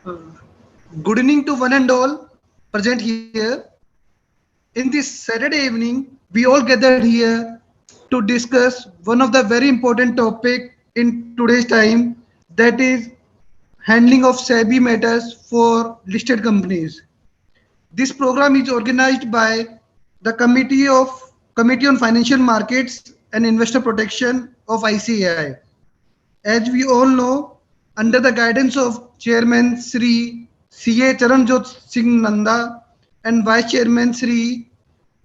Uh, Good evening to one and all present here. In this Saturday evening, we all gathered here to discuss one of the very important topic in today's time, that is handling of SEBI matters for listed companies. This program is organized by the Committee on Financial Markets and Investor Protection of ICAI. As we all know, under the guidance of Chairman Sri C.A. Charanjot Singh Nanda and Vice Chairman Sri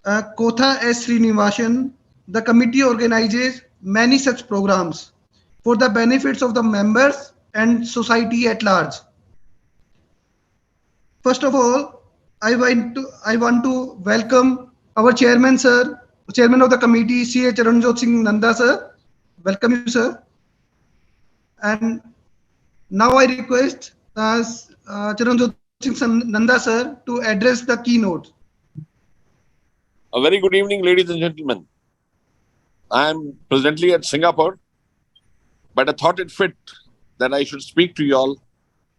Kotha S. Srinivasan, the committee organizes many such programs for the benefits of the members and society at large. First of all, I want to welcome our chairman, sir, chairman of the committee, C.A. Charanjot Singh Nanda, sir. Welcome you, sir. And now I request Charanjot Singh Nanda, sir, to address the keynote. A very good evening, ladies and gentlemen. I am presently at Singapore, but I thought it fit that I should speak to you all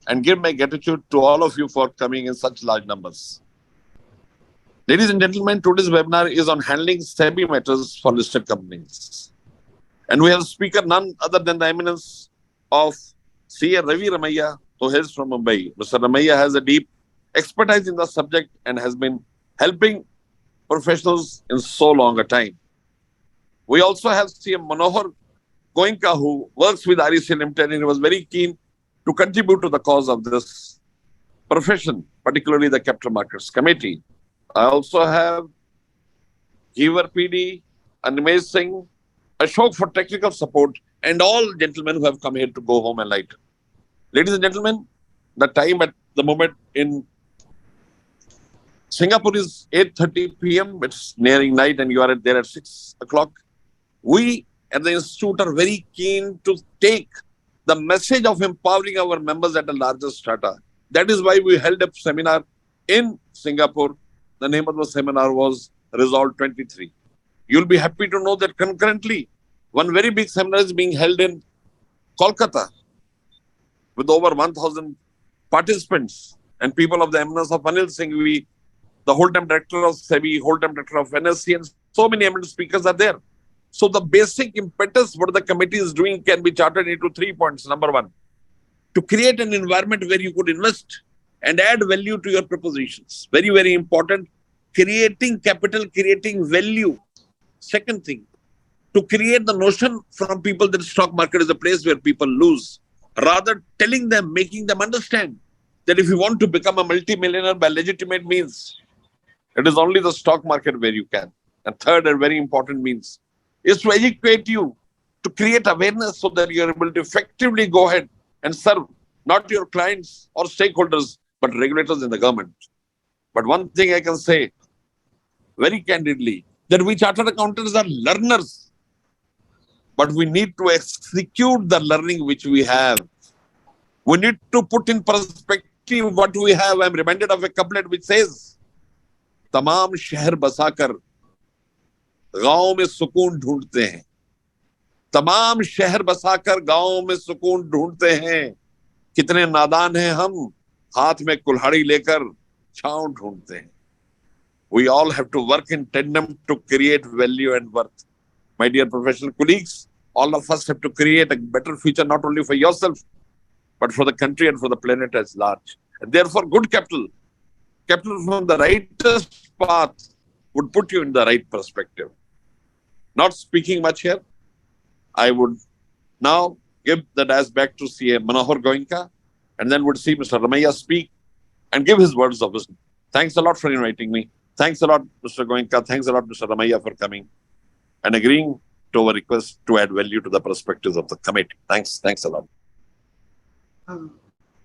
and give my gratitude to all of you for coming in such large numbers. Ladies and gentlemen, today's webinar is on handling SEBI matters for listed companies. And we have a speaker none other than the eminence of C.A. Ravi Ramaiah, who hails from Mumbai. Mr. Ramaiah has a deep expertise in the subject and has been helping professionals in so long a time. We also have C.M. Manohar Goenka, who works with REC Limited, and he was very keen to contribute to the cause of this profession, particularly the Capital Markets Committee. I also have Giver PD, Animesh Singh, Ashok for technical support, and all gentlemen who have come here to go home enlightened. Ladies and gentlemen, the time at the moment in Singapore is 8:30 p.m. It's nearing night and you are there at 6 o'clock. We at the Institute are very keen to take the message of empowering our members at a larger strata. That is why we held a seminar in Singapore. The name of the seminar was Resolve 23. You'll be happy to know that concurrently, one very big seminar is being held in Kolkata with over 1,000 participants and people of the eminence of Anil Singh, the whole-time director of SEBI, whole-time director of NSC, and so many eminent speakers are there. So the basic impetus what the committee is doing can be charted into 3 points. Number one, to create an environment where you could invest and add value to your propositions. Very, very important. Creating capital, creating value. Second thing, to create the notion from people that stock market is a place where people lose. Rather telling them, making them understand that if you want to become a multi-millionaire by legitimate means, it is only the stock market where you can. And third and very important means is to educate you, to create awareness so that you are able to effectively go ahead and serve not your clients or stakeholders, but regulators in the government. But one thing I can say very candidly, that we chartered accountants are learners, but we need to execute the learning which we have. We need to put in perspective what we have. I'm reminded of a couplet which says, तमाम शहर बसाकर गांव में सुकून ढूंढते हैं, तमाम शहर बसाकर गांव में सुकून ढूंढते हैं, कितने नादान हैं हम, हाथ में कुल्हाड़ी लेकर छांव ढूंढते हैं. We all have to work in tandem to create value and worth. My dear professional colleagues, all of us have to create a better future, not only for yourself, but for the country and for the planet as large. And therefore, good capital from the rightest path would put you in the right perspective. Not speaking much here, I would now give the dais back to C.A. Manohar Goenka, and then would see Mr. Ramaiah speak and give his words of wisdom. Thanks a lot for inviting me. Thanks a lot, Mr. Goenka. Thanks a lot, Mr. Ramaiah, for coming and agreeing to our request to add value to the perspectives of the committee. Thanks a lot.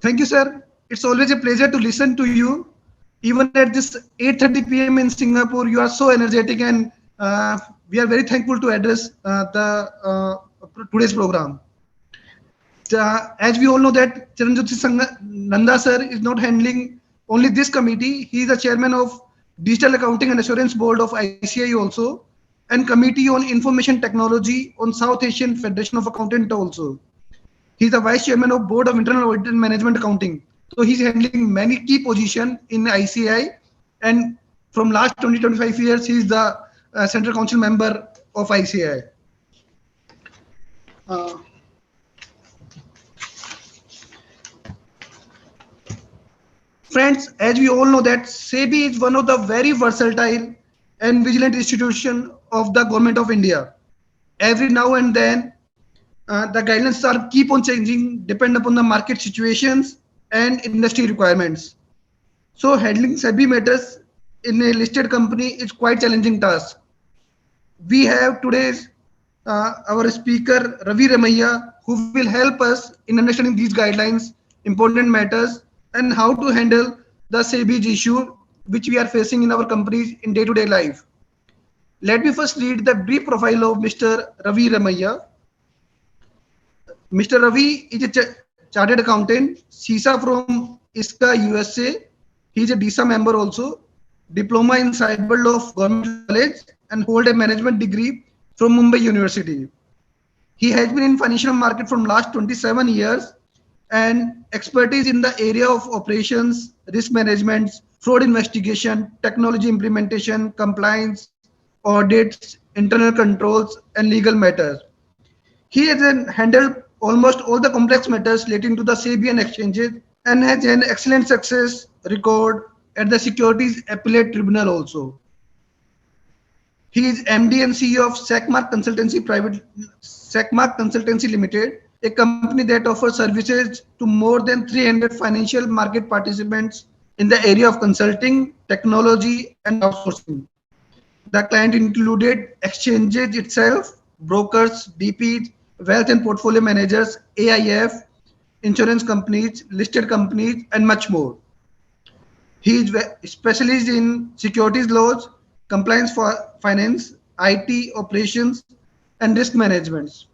Thank you, sir. It's always a pleasure to listen to you. Even at this 8:30 p.m. in Singapore, you are so energetic, and we are very thankful to address today's program. As we all know that Charanjot Singh Nanda sir is not handling only this committee. He is the chairman of Digital Accounting and Assurance Board of ICAI also, and Committee on Information Technology on South Asian Federation of Accountants also. He is the vice chairman of Board of Internal Audit and Management Accounting. So he's handling many key positions in ICI, and from last 20-25 years, he's the Central Council member of ICI. Uh, Friends, as we all know that SEBI is one of the very versatile and vigilant institution of the government of India. Every now and then, the guidelines are keep on changing, depend upon the market situations and industry requirements. So handling SEBI matters in a listed company is quite challenging task. We have today's our speaker Ravi Ramaiya, who will help us in understanding these guidelines, important matters, and how to handle the SEBI issue which we are facing in our companies in day-to-day life. Let me first read the brief profile of Mr. Ravi Ramaiya. Mr. Ravi is a chartered accountant, CISA from ISCA, USA. He is a DISA member also, diploma in cyber law of Government College, and hold a management degree from Mumbai University. He has been in financial market from last 27 years and expertise in the area of operations, risk management, fraud investigation, technology implementation, compliance, audits, internal controls, and legal matters. He has handled almost all the complex matters relating to the SEBI and exchanges and has an excellent success record at the Securities Appellate Tribunal also. He is MD and CEO of Secmark Consultancy Limited, a company that offers services to more than 300 financial market participants in the area of consulting, technology, and outsourcing. The client included exchanges itself, brokers, DPs, wealth and portfolio managers, AIF, insurance companies, listed companies, and much more. He is specialist in securities laws, compliance for finance, IT, operations, and risk management.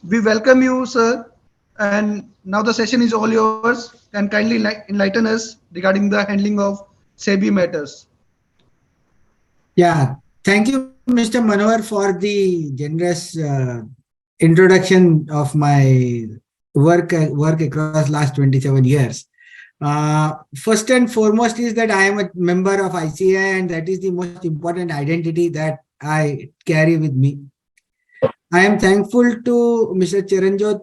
We welcome you, sir. And now the session is all yours. And kindly enlighten us regarding the handling of SEBI matters. Yeah, thank you, Mr. Manohar, for the generous introduction of my work across last 27 years. First and foremost is that I am a member of ICI, and that is the most important identity that I carry with me. I am thankful to Mr. Chiranjot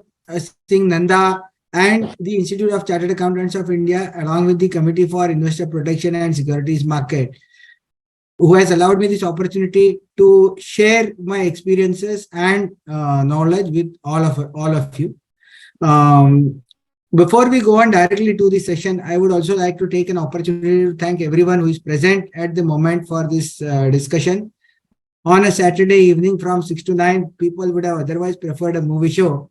Singh Nanda and the Institute of Chartered Accountants of India, along with the Committee for Investor Protection and Securities Market, who has allowed me this opportunity to share my experiences and knowledge with all of you. Before we go on directly to the session, I would also like to take an opportunity to thank everyone who is present at the moment for this discussion. On a Saturday evening from 6 to 9, people would have otherwise preferred a movie show.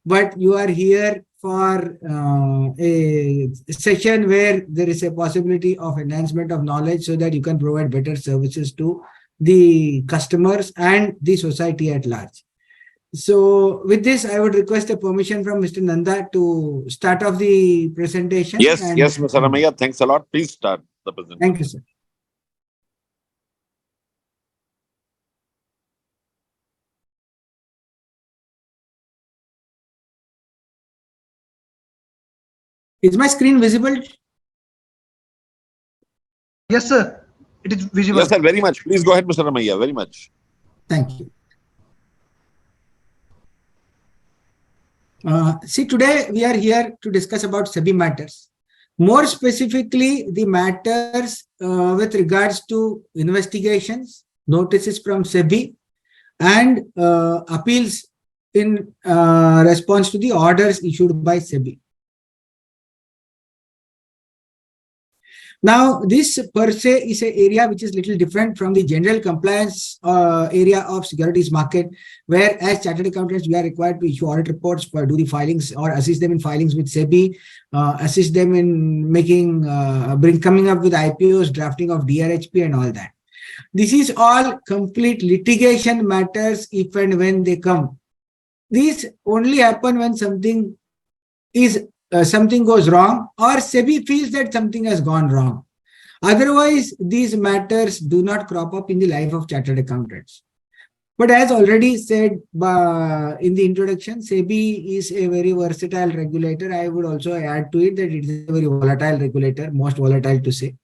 But you are here for a session where there is a possibility of enhancement of knowledge so that you can provide better services to the customers and the society at large. So with this, I would request a permission from Mr. Nanda to start off the presentation. Yes, Mr. Ramaiya, thanks a lot. Please start the presentation. Thank you, sir. Is my screen visible? Yes, sir. It is visible. Yes, sir, very much. Please go ahead, Mr. Ramaiya, very much. Thank you. See, today we are here to discuss about SEBI matters. More specifically, the matters with regards to investigations, notices from SEBI, and appeals in response to the orders issued by SEBI. Now, this per se is an area which is little different from the general compliance area of securities market, where as chartered accountants, we are required to issue audit reports, do the filings or assist them in filings with SEBI, assist them in making, coming up with IPOs, drafting of DRHP and all that. This is all complete litigation matters if and when they come. These only happen when something goes wrong or SEBI feels that something has gone wrong. Otherwise, these matters do not crop up in the life of chartered accountants. But as already said in the introduction, SEBI is a very versatile regulator. I would also add to it that it is a very volatile regulator, most volatile to say.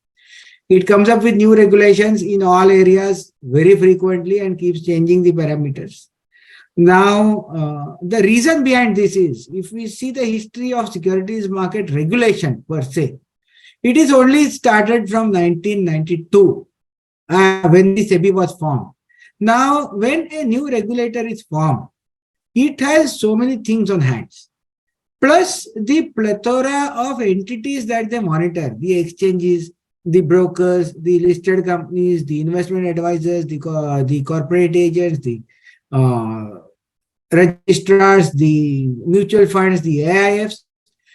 It comes up with new regulations in all areas very frequently and keeps changing the parameters. Now, the reason behind this is, if we see the history of securities market regulation per se, it is only started from 1992 when the SEBI was formed. Now, when a new regulator is formed, it has so many things on hands. Plus the plethora of entities that they monitor, the exchanges, the brokers, the listed companies, the investment advisors, the corporate agents, the uh, registrars, the mutual funds, the AIFs,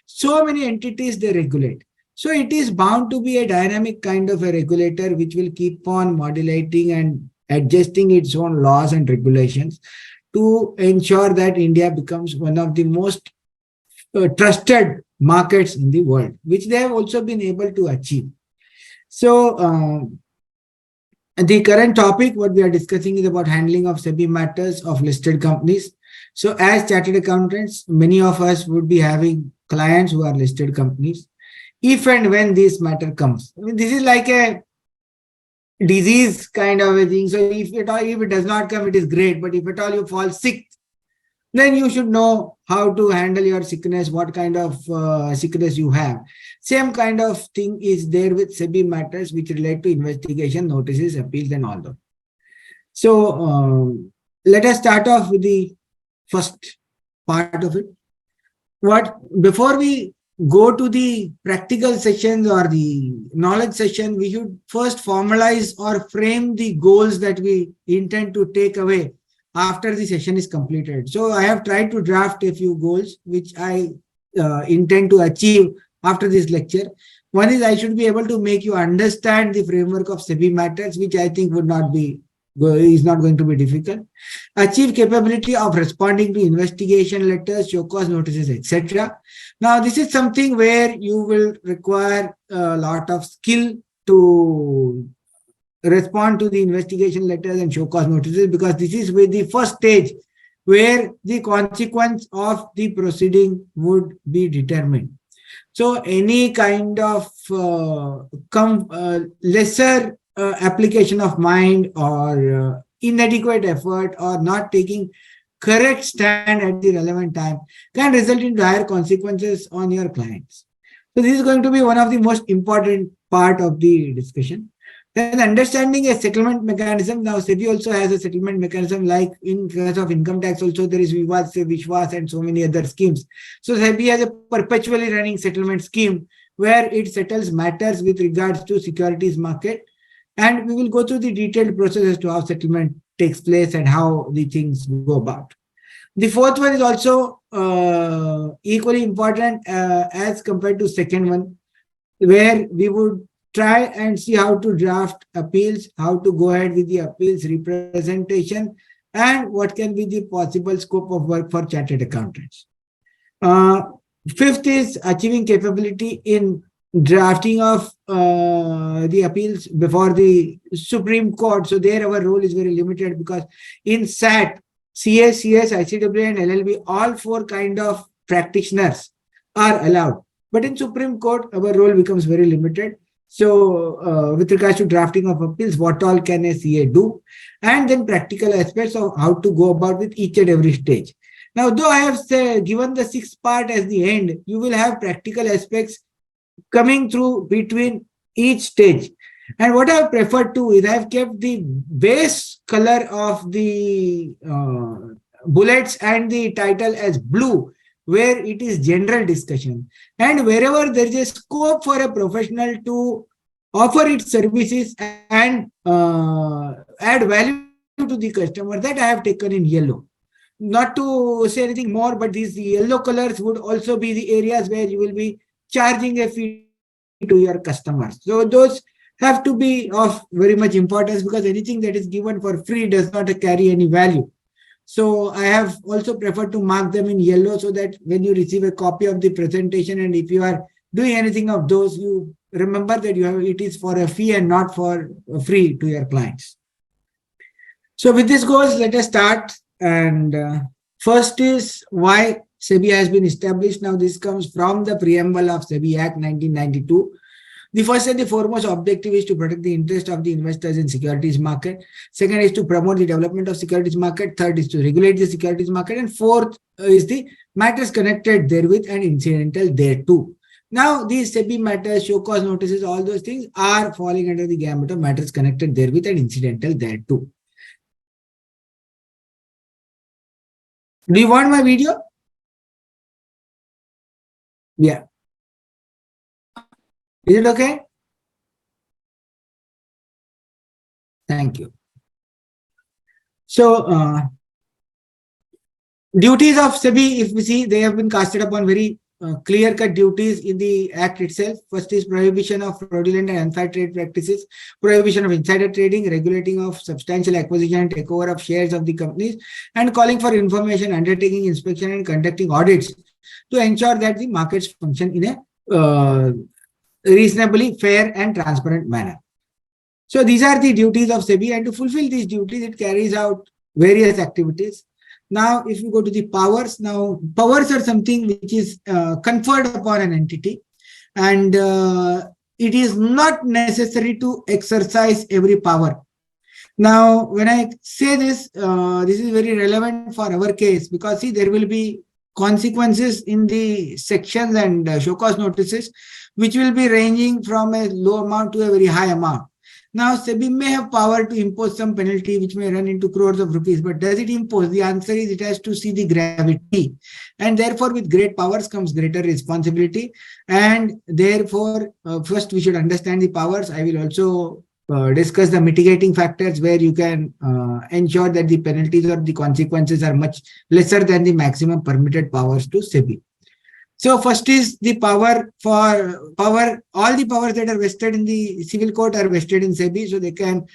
so many entities they regulate. So it is bound to be a dynamic kind of a regulator which will keep on modulating and adjusting its own laws and regulations to ensure that India becomes one of the most trusted markets in the world, which they have also been able to achieve. So the current topic, what we are discussing, is about handling of SEBI matters of listed companies. So as chartered accountants, many of us would be having clients who are listed companies. If and when this matter comes, I mean, this is like a disease kind of a thing. So if it does not come, it is great. But if at all you fall sick, then you should know how to handle your sickness, what kind of sickness you have. Same kind of thing is there with SEBI matters which relate to investigation, notices, appeals, and all that. So let us start off with the first part of it. Before we go to the practical sessions or the knowledge session, we should first formalize or frame the goals that we intend to take away after the session is completed. So I have tried to draft a few goals which I intend to achieve after this lecture. One is I should be able to make you understand the framework of SEBI matters, which I think is not going to be difficult. Achieve capability of responding to investigation letters, show cause notices, etc. Now, this is something where you will require a lot of skill to respond to the investigation letters and show cause notices, because this is with the first stage where the consequence of the proceeding would be determined. So any kind of lesser application of mind or inadequate effort or not taking correct stand at the relevant time can result in dire consequences on your clients. So this is going to be one of the most important part of the discussion. Then understanding a settlement mechanism. Now SEBI also has a settlement mechanism, like in case of income tax also there is Vivad Se Vishwas and so many other schemes. So SEBI has a perpetually running settlement scheme where it settles matters with regards to securities market. And we will go through the detailed process as to how settlement takes place and how the things go about. The fourth one is also equally important as compared to second one, where we would try and see how to draft appeals, how to go ahead with the appeals representation, and what can be the possible scope of work for chartered accountants. Fifth is achieving capability in drafting of the appeals before the Supreme Court. So there our role is very limited, because in SAT, CS, CS, ICW, and LLB, all four kind of practitioners are allowed. But in Supreme Court, our role becomes very limited. So with regards to drafting of appeals, what all can a CA do? And then practical aspects of how to go about with each and every stage. Now, though I have given the sixth part as the end, you will have practical aspects coming through between each stage. And what I have preferred to is I have kept the base color of the bullets and the title as blue, where it is general discussion. And wherever there is a scope for a professional to offer its services and add value to the customer, that I have taken in yellow. Not to say anything more, but these yellow colors would also be the areas where you will be charging a fee to your customers. So those have to be of very much importance, because anything that is given for free does not carry any value. So I have also preferred to mark them in yellow, so that when you receive a copy of the presentation, and if you are doing anything of those, you remember that it is for a fee and not for free to your clients. So with this goals, let us start. And first is why SEBI has been established. Now this comes from the preamble of SEBI Act 1992. The first and the foremost objective is to protect the interest of the investors in securities market. Second is to promote the development of securities market. Third is to regulate the securities market. And fourth is the matters connected therewith and incidental thereto. Now, these SEBI matters, show cause notices, all those things are falling under the gambit of matters connected therewith and incidental thereto. Do you want my video? Yeah. Is it okay? Thank you. So, duties of SEBI, if we see, they have been casted upon very clear-cut duties in the Act itself. First is prohibition of fraudulent and unfair trade practices, prohibition of insider trading, regulating of substantial acquisition and takeover of shares of the companies, and calling for information, undertaking inspection, and conducting audits to ensure that the markets function in a reasonably fair and transparent manner. So these are the duties of SEBI, and to fulfill these duties, it carries out various activities. Now, if you go to the powers, now powers are something which is conferred upon an entity, and it is not necessary to exercise every power. Now, when I say this, this is very relevant for our case, because see, there will be consequences in the sections and show cause notices, which will be ranging from a low amount to a very high amount. Now, SEBI may have power to impose some penalty which may run into crores of rupees, but does it impose? The answer is it has to see the gravity. And therefore, with great powers comes greater responsibility. And therefore, first we should understand the powers. I will also discuss the mitigating factors where you can ensure that the penalties or the consequences are much lesser than the maximum permitted powers to SEBI. So first is the power for power. All the powers that are vested in the civil court are vested in SEBI. So they can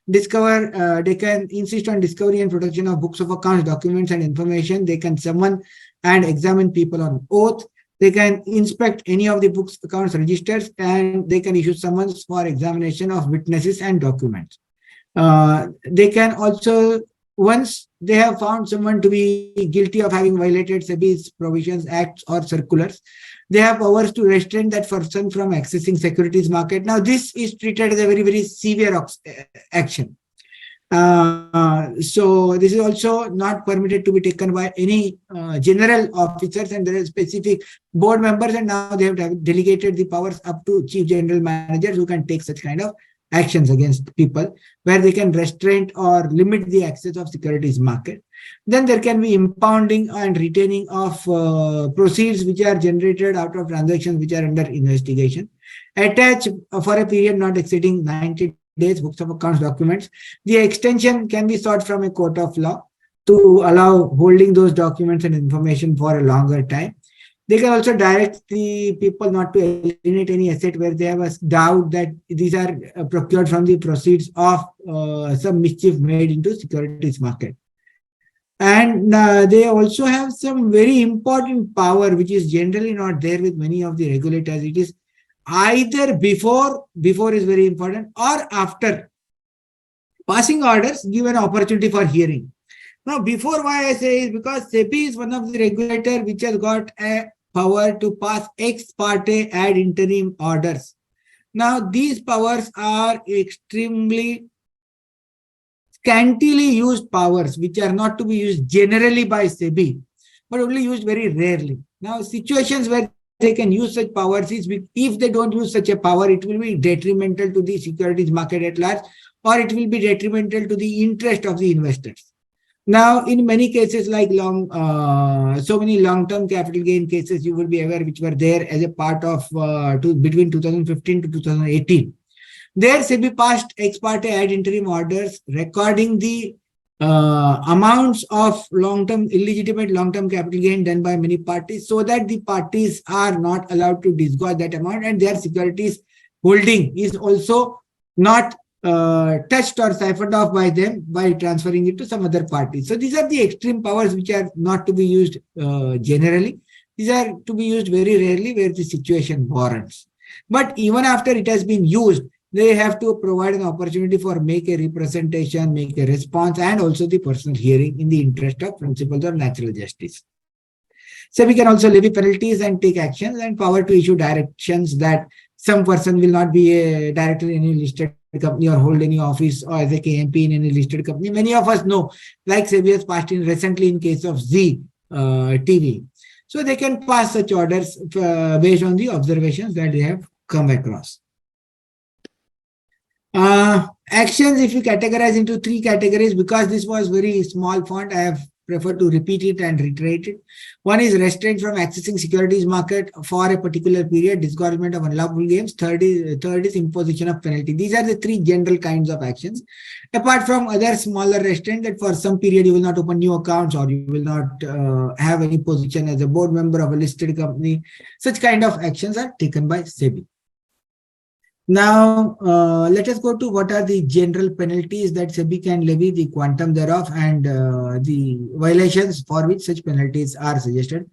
discover, they can insist on discovery and production of books of accounts, documents, and information. They can summon and examine people on oath. They can inspect any of the books, accounts, registers, and they can issue summons for examination of witnesses and documents. They can also, once they have found someone to be guilty of having violated SEBI's provisions, acts, or circulars, they have powers to restrain that person from accessing securities market. Now, this is treated as a very, very severe action. So this is also not permitted to be taken by any general officers, and there are specific board members, and now they have delegated the powers up to chief general managers who can take such kind of actions against people where they can restrain or limit the access of securities market. Then there can be impounding and retaining of proceeds which are generated out of transactions which are under investigation. Attach for a period not exceeding 90 days books of accounts, documents. The extension can be sought from a court of law to allow holding those documents and information for a longer time. They can also direct the people not to alienate any asset where they have a doubt that these are procured from the proceeds of some mischief made into securities market. And they also have some very important power which is generally not there with many of the regulators. It is either before is very important, or after passing orders, give an opportunity for hearing. Now, before, why I say is because SEBI is one of the regulator which has got a power to pass ex parte ad interim orders. Now, these powers are extremely scantily used powers which are not to be used generally by SEBI, but only used very rarely. Now, situations where they can use such powers is if they don't use such a power, it will be detrimental to the securities market at large, or it will be detrimental to the interest of the investors. Now, in many cases like so many long-term capital gain cases, you will be aware, which were there as a part of between 2015 to 2018. There, SEBI passed ex parte ad interim orders recording the amounts of illegitimate long-term capital gain done by many parties, so that the parties are not allowed to disgorge that amount, and their securities holding is also not touched or siphoned off by them by transferring it to some other party. So these are the extreme powers which are not to be used generally. These are to be used very rarely where the situation warrants. But even after it has been used, they have to provide an opportunity for make a representation, make a response, and also the personal hearing in the interest of principles of natural justice. SEBI can also levy penalties and take actions, and power to issue directions that some person will not be a director in any listed company or hold any office or as a KMP in any listed company. Many of us know, like SEBI has passed in recently in case of Z TV. So they can pass such orders based on the observations that they have come across. Actions, if you categorize into three categories, because this was very small font, I have preferred to repeat it and reiterate it. One is restraint from accessing securities market for a particular period, disgorgement of unlawful gains. Third is imposition of penalty. These are the three general kinds of actions. Apart from other smaller restraint that for some period you will not open new accounts or you will not have any position as a board member of a listed company. Such kind of actions are taken by SEBI. Now, let us go to what are the general penalties that SEBI can levy, the quantum thereof, and the violations for which such penalties are suggested.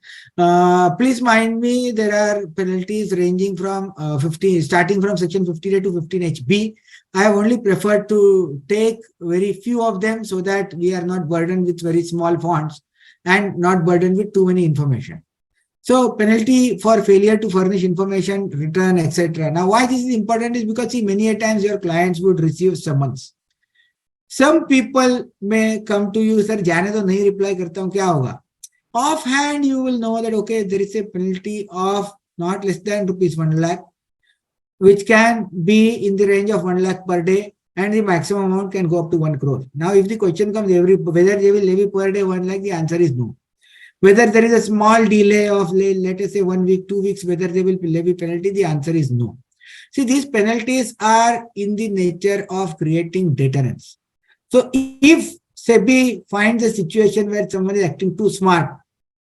Please mind me, there are penalties ranging from starting from section 50A to 15HB. I have only preferred to take very few of them so that we are not burdened with very small fonts and not burdened with too many information. So penalty for failure to furnish information, return, etc. Now, why this is important is because, see, many a times your clients would receive summons. Some people may come to you, sir, जाने दो नहीं reply करता हूँ क्या होगा? Offhand, you will know that okay, there is a penalty of not less than ₹1 lakh, which can be in the range of 1 lakh per day, and the maximum amount can go up to 1 crore. Now, if the question comes whether they will levy per day 1 lakh, the answer is no. Whether there is a small delay of, let us say, 1 week, 2 weeks, whether they will levy penalty, the answer is no. See, these penalties are in the nature of creating deterrence. So if SEBI finds a situation where someone is acting too smart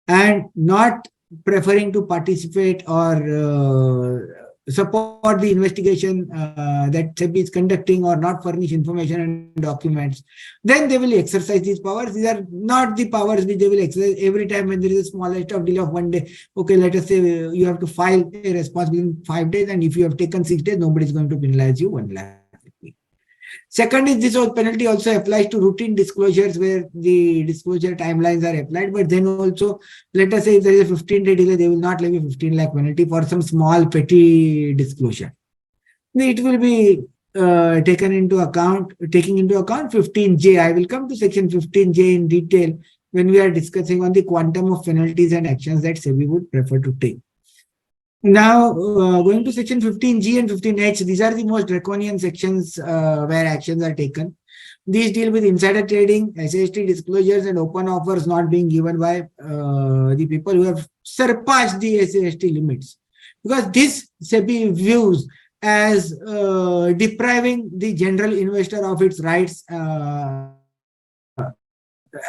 and not preferring to participate or support the investigation that SEBI is conducting or not furnish information and documents, then they will exercise these powers. These are not the powers which they will exercise every time when there is a smallest of delay of 1 day. Okay, let us say you have to file a response within 5 days, and if you have taken 6 days, nobody is going to penalize you 1 lakh. Second is this penalty also applies to routine disclosures where the disclosure timelines are applied, but then also, let us say if there is a 15-day delay, they will not levy 15 lakh penalty for some small petty disclosure. It will be taking into account 15J. I will come to section 15J in detail when we are discussing on the quantum of penalties and actions that SEBI would prefer to take. Now, going to section 15G and 15H, these are the most draconian sections where actions are taken. These deal with insider trading, SHT disclosures, and open offers not being given by the people who have surpassed the SHT limits. Because this SEBI views as depriving the general investor of its rights,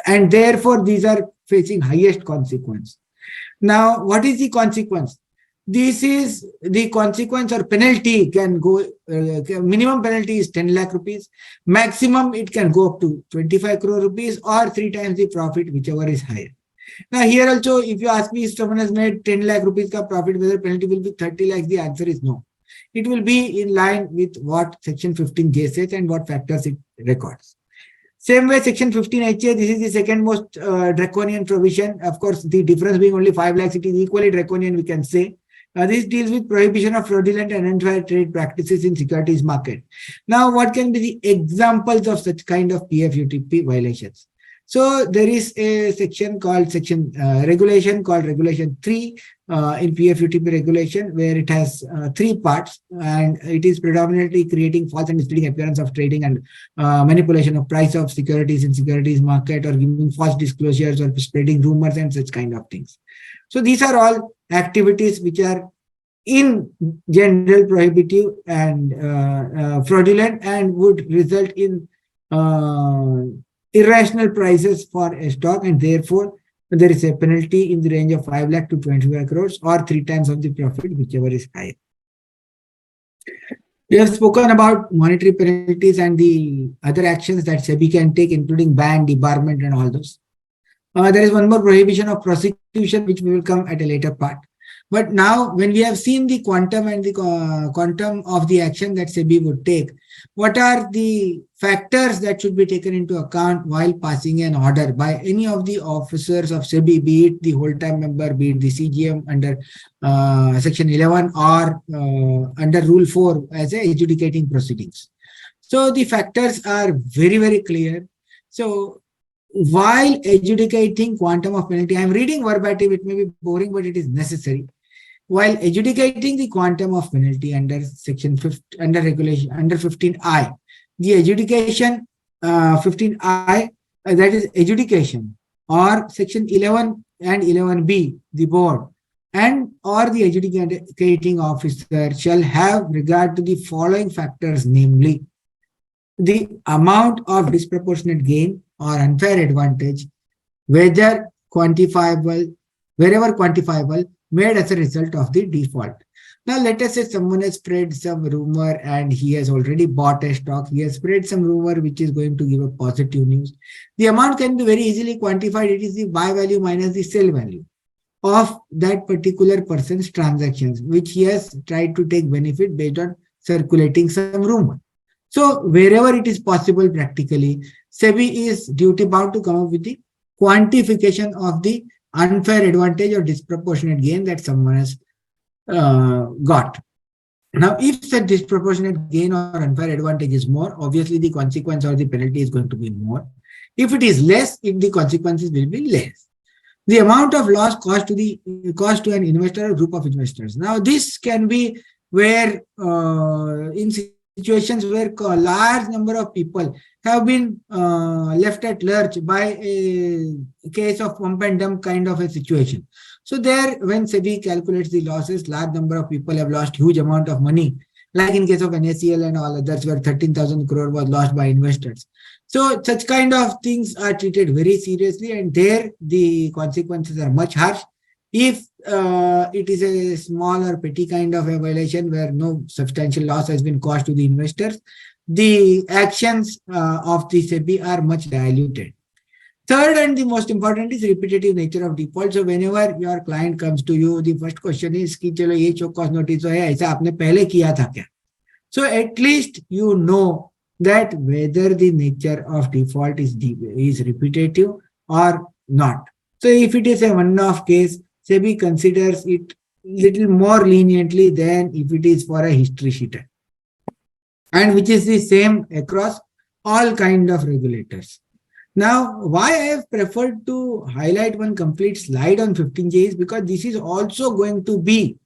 and therefore these are facing highest consequence. Now, what is the consequence? This is the consequence or penalty can go, minimum penalty is 10 lakh rupees, maximum it can go up to 25 crore rupees or 3 times the profit, whichever is higher. Now here also, if you ask me if someone has made 10 lakh rupees ka profit, whether penalty will be 30 lakhs, the answer is no. It will be in line with what section 15J says and what factors it records. Same way, section 15HA, this is the second most draconian provision. Of course, the difference being only 5 lakhs, it is equally draconian, we can say. This deals with prohibition of fraudulent and unfair trade practices in securities market. Now, what can be the examples of such kind of PFUTP violations? So there is a section called regulation called Regulation 3 in PFUTP regulation, where it has 3 parts, and it is predominantly creating false and misleading appearance of trading and manipulation of price of securities in securities market, or giving false disclosures or spreading rumors and such kind of things. So these are all activities which are in general prohibitive and fraudulent and would result in irrational prices for a stock, and therefore there is a penalty in the range of 5 lakh to 25 crores or 3 times of the profit, whichever is higher. We have spoken about monetary penalties and the other actions that SEBI can take, including ban, debarment, and all those. There is one more prohibition of prosecution, which we will come at a later part. But now when we have seen the quantum and the quantum of the action that SEBI would take, what are the factors that should be taken into account while passing an order by any of the officers of SEBI, be it the whole-time member, be it the CGM under Section 11 or under Rule 4 as a adjudicating proceedings. So the factors are very, very clear. So while adjudicating quantum of penalty, I am reading verbatim, it may be boring, but it is necessary. While adjudicating the quantum of penalty under section 50, under regulation, under 15I, the adjudication 15I, that is adjudication, or section 11 and 11B, the board, and or the adjudicating officer shall have regard to the following factors, namely, the amount of disproportionate gain or unfair advantage, whether quantifiable, wherever quantifiable, made as a result of the default. Now, let us say someone has spread some rumor and he has already bought a stock. He has spread some rumor which is going to give a positive news. The amount can be very easily quantified. It is the buy value minus the sell value of that particular person's transactions, which he has tried to take benefit based on circulating some rumor. So wherever it is possible practically, SEBI is duty bound to come up with the quantification of the unfair advantage or disproportionate gain that someone has got. Now, if such disproportionate gain or unfair advantage is more, obviously the consequence or the penalty is going to be more. If it is less, the consequences will be less. The amount of loss cost to an investor or group of investors. Now, this can be where in situations where a large number of people have been left at large by a case of pump and dump kind of a situation. So there, when SEBI calculates the losses, large number of people have lost huge amount of money, like in case of NACL and all others, where 13,000 crore was lost by investors. So such kind of things are treated very seriously, and there the consequences are much harsh. If it is a small or petty kind of a violation where no substantial loss has been caused to the investors, the actions of the SEBI are much diluted. Third and the most important is repetitive nature of default. So whenever your client comes to you, the first question is कि चलो ये show cause notice तो है, ऐसा आपने पहले किया था क्या? So at least you know that whether the nature of default is repetitive or not. So if it is a one-off case, SEBI considers it little more leniently than if it is for a history sheeter, and which is the same across all kind of regulators. Now, why I have preferred to highlight one complete slide on 15J is because this is also going to be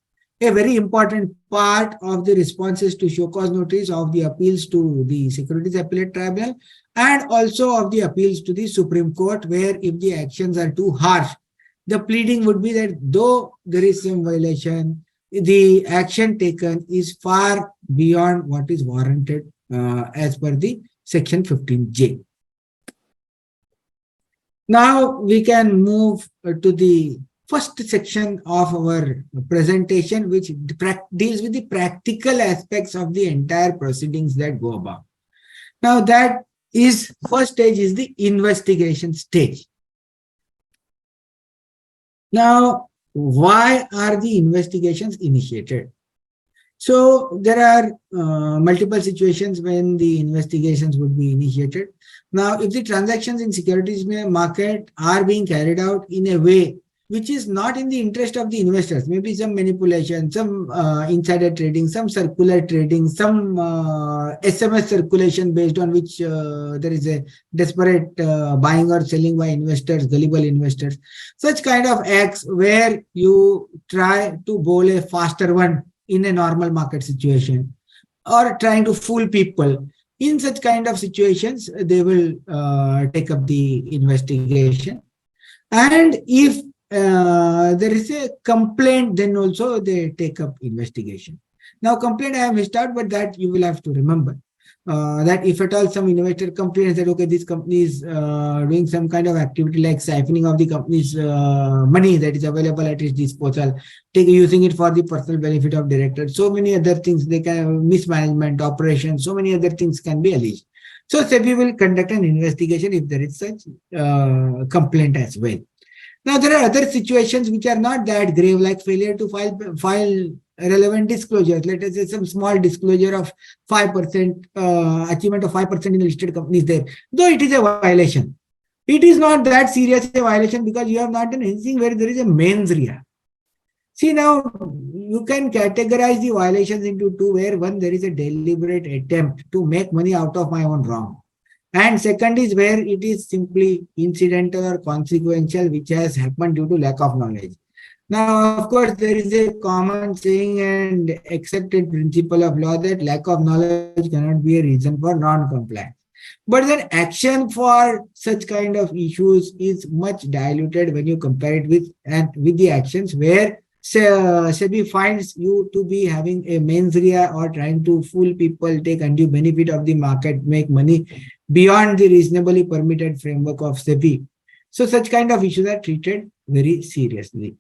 a very important part of the responses to show cause notice, of the appeals to the Securities Appellate Tribunal, and also of the appeals to the Supreme Court, where if the actions are too harsh, the pleading would be that though there is some violation, the action taken is far beyond what is warranted as per the section 15J. Now we can move to the first section of our presentation, which deals with the practical aspects of the entire proceedings that go about. Now that is, first stage is the investigation stage. Now, why are the investigations initiated? So there are multiple situations when the investigations would be initiated. Now, if the transactions in securities market are being carried out in a way which is not in the interest of the investors, maybe some manipulation, some insider trading, some circular trading, some SMS circulation based on which there is a desperate buying or selling by investors, gullible investors, such kind of acts where you try to bowl a faster one in a normal market situation, or trying to fool people. In such kind of situations, they will take up the investigation. And if there is a complaint, then also they take up investigation. Now, complaint I have missed out, but that you will have to remember. That if at all some investor complains that, okay, this company is doing some kind of activity like siphoning of the company's money that is available at its disposal, using it for the personal benefit of directors, so many other things, they can mismanagement, operations, so many other things can be alleged. So SEBI will conduct an investigation if there is such complaint as well. Now, there are other situations which are not that grave, like failure to file relevant disclosures. Let us say some small disclosure of 5%, achievement of 5% in listed companies there, though it is a violation. It is not that serious a violation because you have not done anything where there is a mens rea. See, now you can categorize the violations into two, where one, there is a deliberate attempt to make money out of my own wrong. And second is where it is simply incidental or consequential, which has happened due to lack of knowledge. Now, of course, there is a common saying and accepted principle of law that lack of knowledge cannot be a reason for non-compliance. But then action for such kind of issues is much diluted when you compare it with the actions where SEBI finds you to be having a mens rea or trying to fool people, take undue benefit of the market, make money beyond the reasonably permitted framework of SEBI. So such kind of issues are treated very seriously.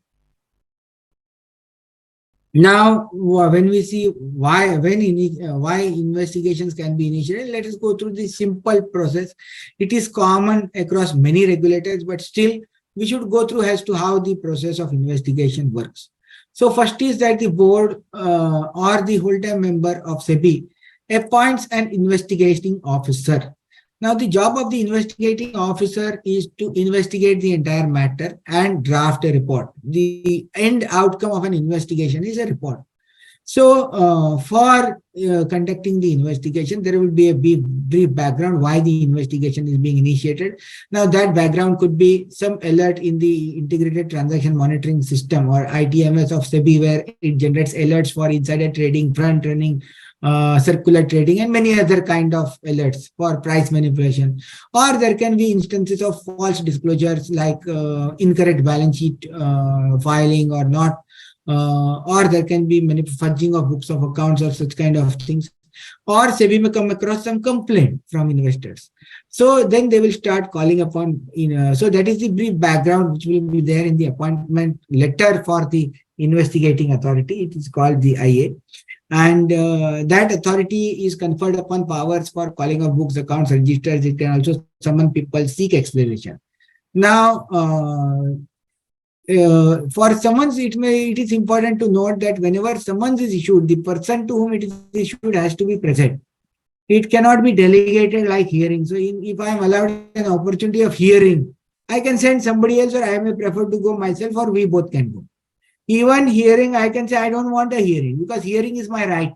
Now, when we see why investigations can be initiated, let us go through the simple process. It is common across many regulators, but still we should go through as to how the process of investigation works. So first is that the board or the whole-time member of SEBI appoints an investigating officer. Now, the job of the investigating officer is to investigate the entire matter and draft a report. The end outcome of an investigation is a report. So, for conducting the investigation, there will be a brief background why the investigation is being initiated. Now, that background could be some alert in the Integrated Transaction Monitoring System or ITMS of SEBI, where it generates alerts for insider trading, front running, circular trading, and many other kind of alerts for price manipulation. Or there can be instances of false disclosures like incorrect balance sheet filing or not, or there can be fudging of books of accounts or such kind of things. Or SEBI may come across some complaint from investors. So then they will start calling upon, so that is the brief background which will be there in the appointment letter for the investigating authority. It is called the IA. And that authority is conferred upon powers for calling of books, accounts, registers. It can also summon people, seek explanation. Now, for summons, it is important to note that whenever summons is issued, the person to whom it is issued has to be present. It cannot be delegated like hearing. So if I am allowed an opportunity of hearing, I can send somebody else, or I may prefer to go myself, or we both can go. Even hearing, I can say I don't want a hearing because hearing is my right.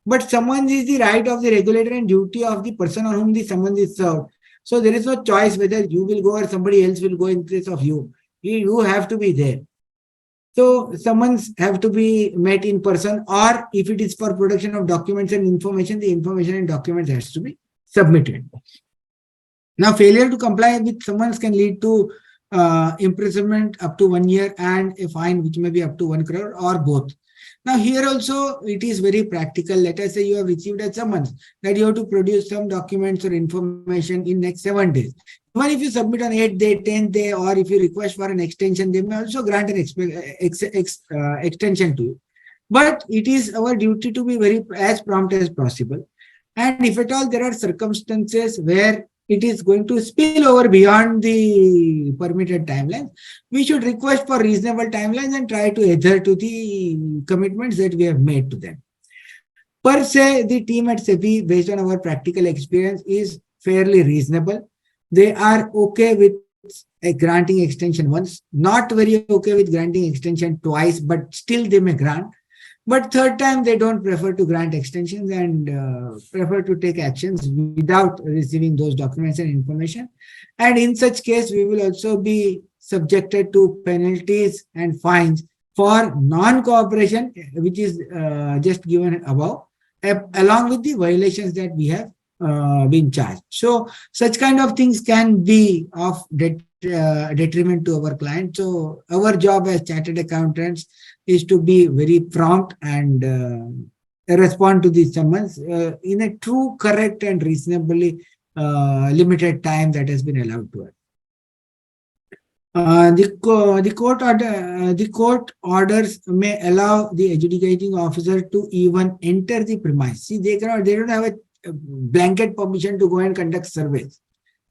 But summons is the right of the regulator and duty of the person on whom the summons is served. So there is no choice whether you will go or somebody else will go in place of you. You have to be there. So summons have to be met in person, or if it is for production of documents and information, the information and documents has to be submitted. Now, failure to comply with summons can lead to imprisonment up to 1 year and a fine which may be up to 1 crore or both. Now, here also it is very practical. Let us say you have received a summons that you have to produce some documents or information in next 7 days. Even if you submit on 8th day, 10th day, or if you request for an extension, they may also grant an extension to you. But it is our duty to be very as prompt as possible. And if at all there are circumstances where it is going to spill over beyond the permitted timelines, we should request for reasonable timelines and try to adhere to the commitments that we have made to them. Per se, the team at SEBI, based on our practical experience, is fairly reasonable. They are okay with granting extension once, not very okay with granting extension twice, but still they may grant. But third time, they don't prefer to grant extensions and prefer to take actions without receiving those documents and information. And in such case, we will also be subjected to penalties and fines for non-cooperation, which is just given above, along with the violations that we have been charged. So such kind of things can be of detriment to our client. So our job as chartered accountants is to be very prompt and respond to these summons in a true, correct, and reasonably limited time that has been allowed to us. The court orders may allow the adjudicating officer to even enter the premise. See, they don't have a blanket permission to go and conduct surveys.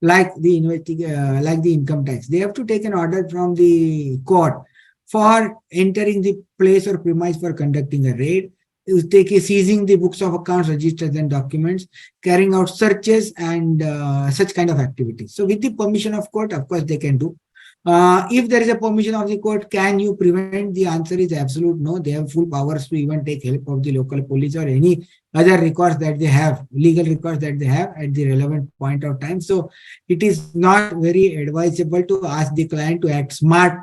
like the income tax. They have to take an order from the court for entering the place or premise for conducting a raid, seizing the books of accounts, registers, and documents, carrying out searches and such kind of activities. So, with the permission of court, of course, they can do. If there is a permission of the court, can you prevent? The answer is absolute no. They have full powers to even take help of the local police or any other records that they have, legal records that they have at the relevant point of time. So it is not very advisable to ask the client to act smart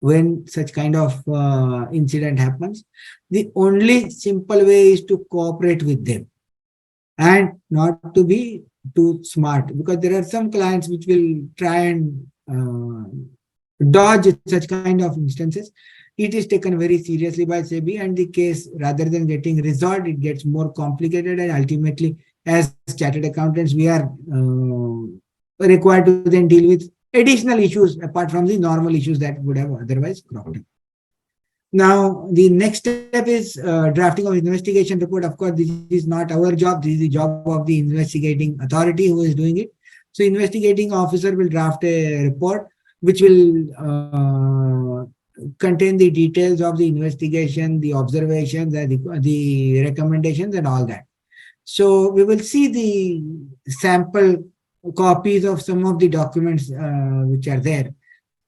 when such kind of incident happens. The only simple way is to cooperate with them and not to be too smart, because there are some clients which will try and dodge such kind of instances. It is taken very seriously by SEBI, and the case, rather than getting resolved, it gets more complicated, and ultimately, as chartered accountants, we are required to then deal with additional issues apart from the normal issues that would have otherwise cropped up. Now, the next step is drafting of investigation report. Of course, this is not our job. This is the job of the investigating authority who is doing it. So, investigating officer will draft a report which will contain the details of the investigation, the observations, the recommendations, and all that. So, we will see the sample copies of some of the documents which are there.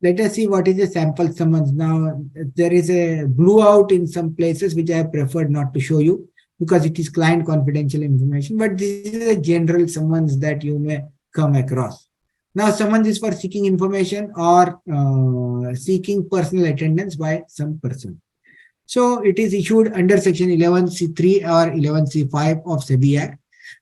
Let us see what is a sample summons. Now, there is a blue out in some places which I have preferred not to show you because it is client confidential information, but this is a general summons that you may come across. Now, summons is for seeking information or seeking personal attendance by some person. So, it is issued under section 11C3 or 11C5 of SEBI Act.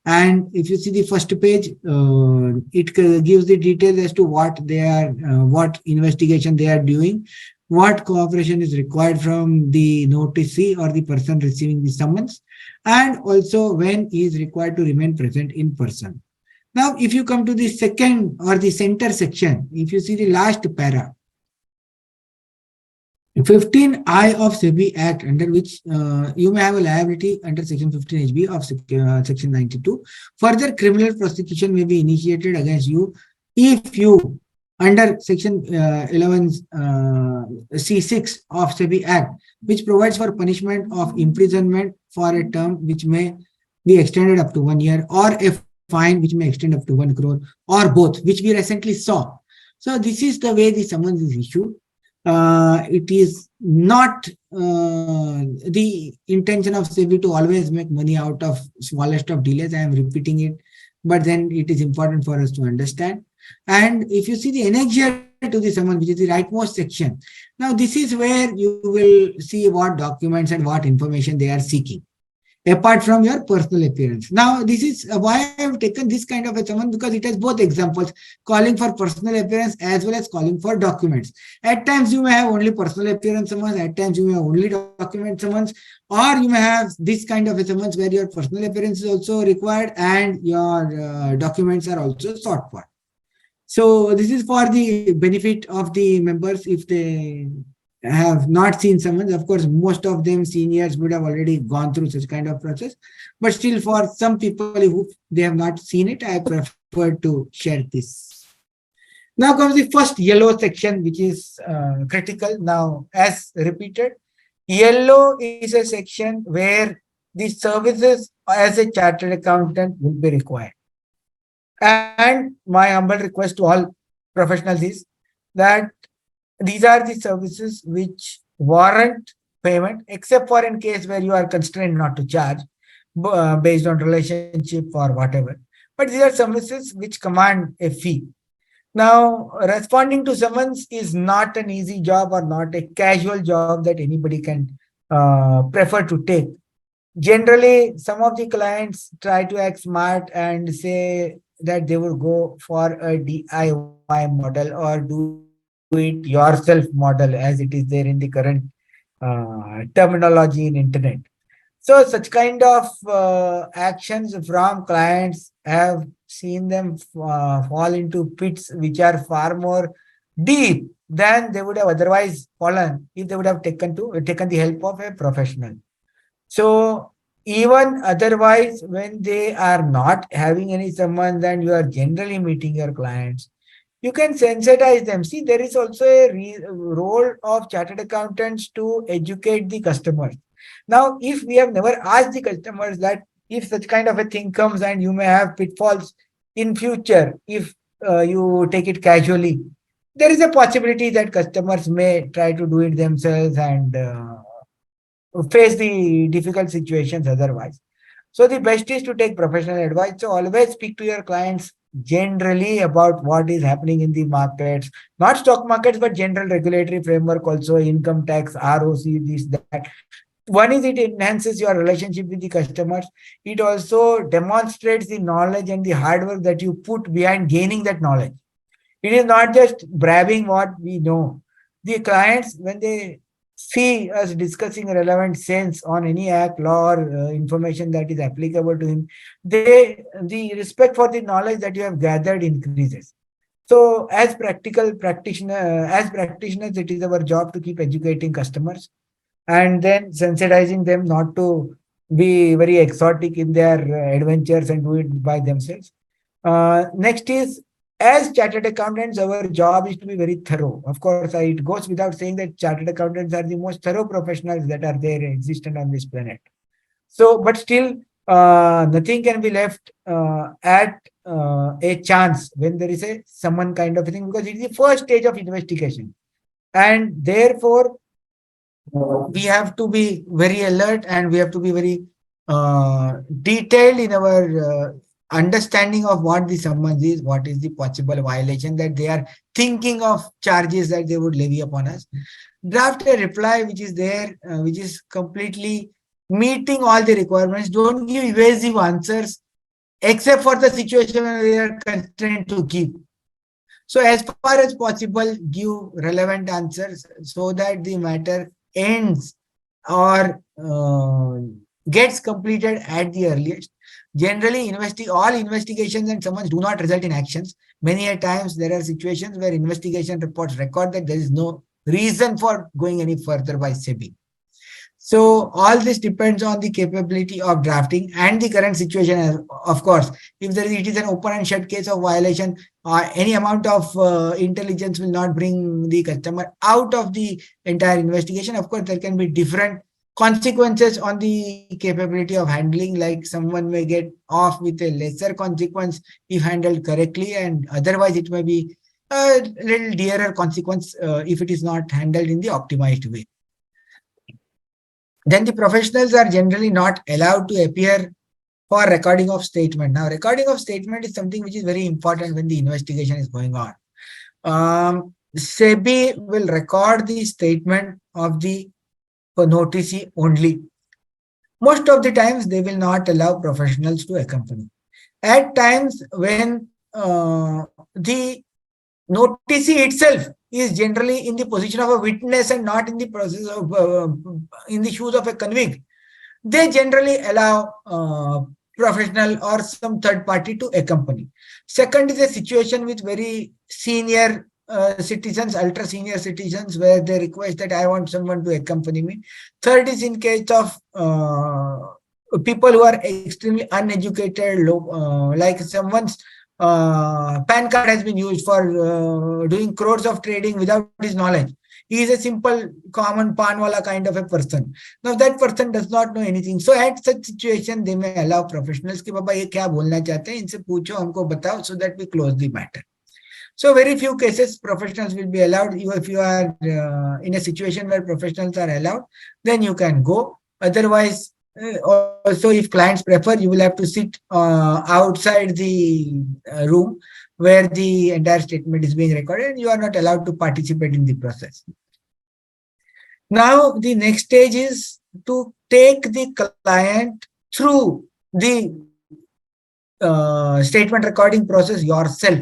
And if you see the first page, it gives the details as to what they are, what investigation they are doing, what cooperation is required from the noticee or the person receiving the summons, and also when he is required to remain present in person. Now, if you come to the second or the center section, if you see the last para, 15I of SEBI Act, under which you may have a liability under section 15HB of section 92. Further criminal prosecution may be initiated against you if you, under section 11C6 of SEBI Act, which provides for punishment of imprisonment for a term which may be extended up to 1 year, or a fine which may extend up to 1 crore, or both, which we recently saw. So this is the way the summons is issued. It is not the intention of SEBI to always make money out of smallest of delays. I am repeating it, but then it is important for us to understand. And if you see the annexure to the summons, which is the rightmost section, now this is where you will see what documents and what information they are seeking, apart from your personal appearance. Now, this is why I have taken this kind of a summons, because it has both examples, calling for personal appearance as well as calling for documents. At times, you may have only personal appearance summons, at times, you may have only document summons, or you may have this kind of a summons where your personal appearance is also required and your documents are also sought for. So, this is for the benefit of the members if they have not seen summons. Of course, most of them seniors would have already gone through such kind of process, but still for some people who they have not seen it, I prefer to share this. Now comes the first yellow section, which is critical. Now, as repeated, yellow is a section where the services as a chartered accountant will be required. And my humble request to all professionals is that these are the services which warrant payment, except for in case where you are constrained not to charge based on relationship or whatever. But these are services which command a fee. Now, responding to summons is not an easy job or not a casual job that anybody can prefer to take. Generally, some of the clients try to act smart and say that they will go for a DIY model or do it yourself model, as it is there in the current terminology in internet. So such kind of actions from clients have seen them fall into pits which are far more deep than they would have otherwise fallen if they would have taken the help of a professional. So even otherwise, when they are not having any summons and you are generally meeting your clients, you can sensitize them. See, there is also a role of chartered accountants to educate the customers. Now, if we have never asked the customers that if such kind of a thing comes and you may have pitfalls in future, if you take it casually, there is a possibility that customers may try to do it themselves and face the difficult situations otherwise. So the best is to take professional advice. So always speak to your clients generally about what is happening in the markets, not stock markets, but general regulatory framework, also income tax, ROC, this, that. One is it enhances your relationship with the customers. It also demonstrates the knowledge and the hard work that you put behind gaining that knowledge. It is not just bragging what we know. The clients, when they see us discussing relevant sense on any act, law, or information that is applicable to him, the respect for the knowledge that you have gathered increases. So, as practitioners, it is our job to keep educating customers and then sensitizing them not to be very exotic in their adventures and do it by themselves. Next is, as chartered accountants, our job is to be very thorough. Of course, it goes without saying that chartered accountants are the most thorough professionals that are there existent on this planet. So, but still, nothing can be left at a chance when there is a someone kind of a thing, because it is the first stage of investigation, and therefore we have to be very alert and we have to be very detailed in our understanding of what the summons is, what is the possible violation that they are thinking of, charges that they would levy upon us. Draft a reply which is there, which is completely meeting all the requirements. Don't give evasive answers, except for the situation where we are constrained to give. So as far as possible, give relevant answers so that the matter ends or gets completed at the earliest. Generally, all investigations and summons do not result in actions. Many a times there are situations where investigation reports record that there is no reason for going any further by SEBI. So all this depends on the capability of drafting and the current situation. Of course, if it is an open and shut case of violation, any amount of intelligence will not bring the customer out of the entire investigation. Of course, there can be different consequences on the capability of handling, like someone may get off with a lesser consequence if handled correctly, and otherwise it may be a little dearer consequence if it is not handled in the optimized way. Then the professionals are generally not allowed to appear for recording of statement. Now, recording of statement is something which is very important when the investigation is going on. SEBI will record the statement of the noticee only. Most of the times, they will not allow professionals to accompany. At times, when the noticee itself is generally in the position of a witness and not in the process of in the shoes of a convict, they generally allow professional or some third party to accompany. Second is a situation with very senior citizens, ultra senior citizens, where they request that I want someone to accompany me. Third is in case of people who are extremely uneducated, like someone's PAN card has been used for doing crores of trading without his knowledge. He is a simple, common panwala kind of a person. Now that person does not know anything. So at such situation, they may allow professionals कि बाबा ये क्या बोलना चाहते हैं, इनसे पूछो, हमको बताओ, so that we close the matter. So very few cases professionals will be allowed. If you are in a situation where professionals are allowed, then you can go. Otherwise, also if clients prefer, you will have to sit outside the room where the entire statement is being recorded, and you are not allowed to participate in the process. Now, the next stage is to take the client through the statement recording process yourself.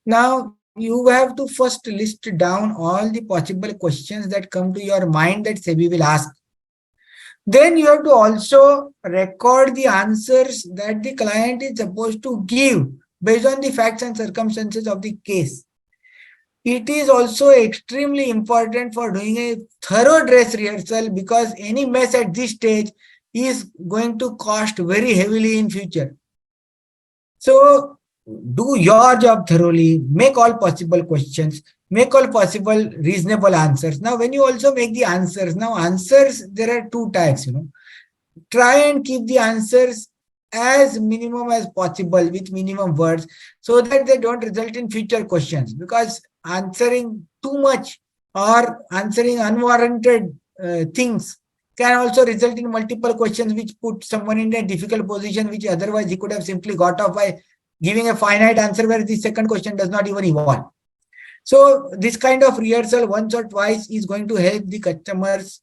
Now, you have to first list down all the possible questions that come to your mind that SEBI will ask. Then you have to also record the answers that the client is supposed to give based on the facts and circumstances of the case. It is also extremely important for doing a thorough dress rehearsal, because any mess at this stage is going to cost very heavily in future. So do your job thoroughly, make all possible questions, make all possible reasonable answers. Now, when you also make the answers, now answers, there are two types, try and keep the answers as minimum as possible with minimum words so that they don't result in future questions, because answering too much or answering unwarranted things can also result in multiple questions which put someone in a difficult position which otherwise he could have simply got off by giving a finite answer where the second question does not even evolve. So this kind of rehearsal once or twice is going to help the customers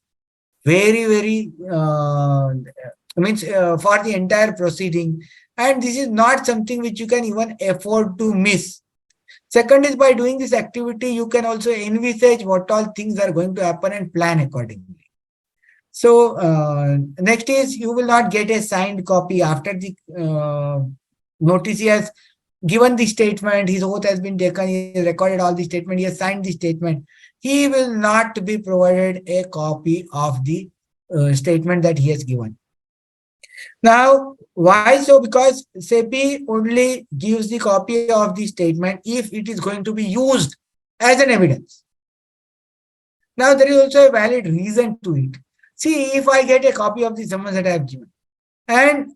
very, very for the entire proceeding. And this is not something which you can even afford to miss. Second is, by doing this activity, you can also envisage what all things are going to happen and plan accordingly. So next is, you will not get a signed copy after the notice. He has given the statement, his oath has been taken, he has recorded all the statement, he has signed the statement. He will not be provided a copy of the statement that he has given. Now, why so? Because SEBI only gives the copy of the statement if it is going to be used as an evidence. Now, there is also a valid reason to it. See, if I get a copy of the summons that I have given, and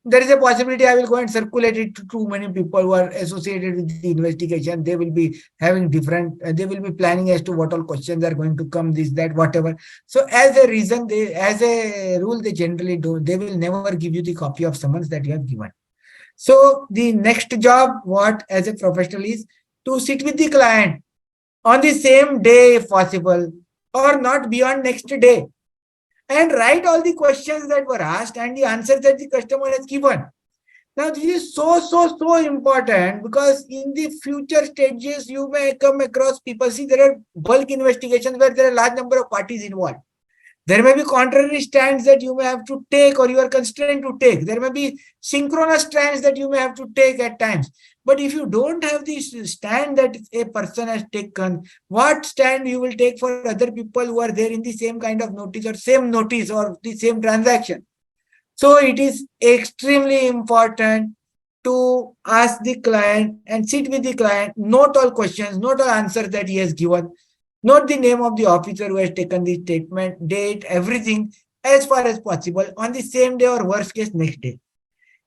there is a possibility I will go and circulate it to too many people who are associated with the investigation. They will be having different, they will be planning as to what all questions are going to come, this, that, whatever. So as a reason, as a rule, they generally do, they will never give you the copy of summons that you have given. So the next job, what as a professional, is to sit with the client on the same day if possible, or not beyond next day, and write all the questions that were asked and the answers that the customer has given. Now, this is so important, because in the future stages, you may come across people. See, there are bulk investigations where there are a large number of parties involved. There may be contrary stands that you may have to take, or you are constrained to take. There may be synchronous stands that you may have to take at times. But if you don't have this stand that a person has taken, what stand you will take for other people who are there in the same kind of notice or the same transaction? So it is extremely important to ask the client and sit with the client, note all questions, note all answers that he has given, note the name of the officer who has taken the statement, date, everything as far as possible on the same day, or worst case next day.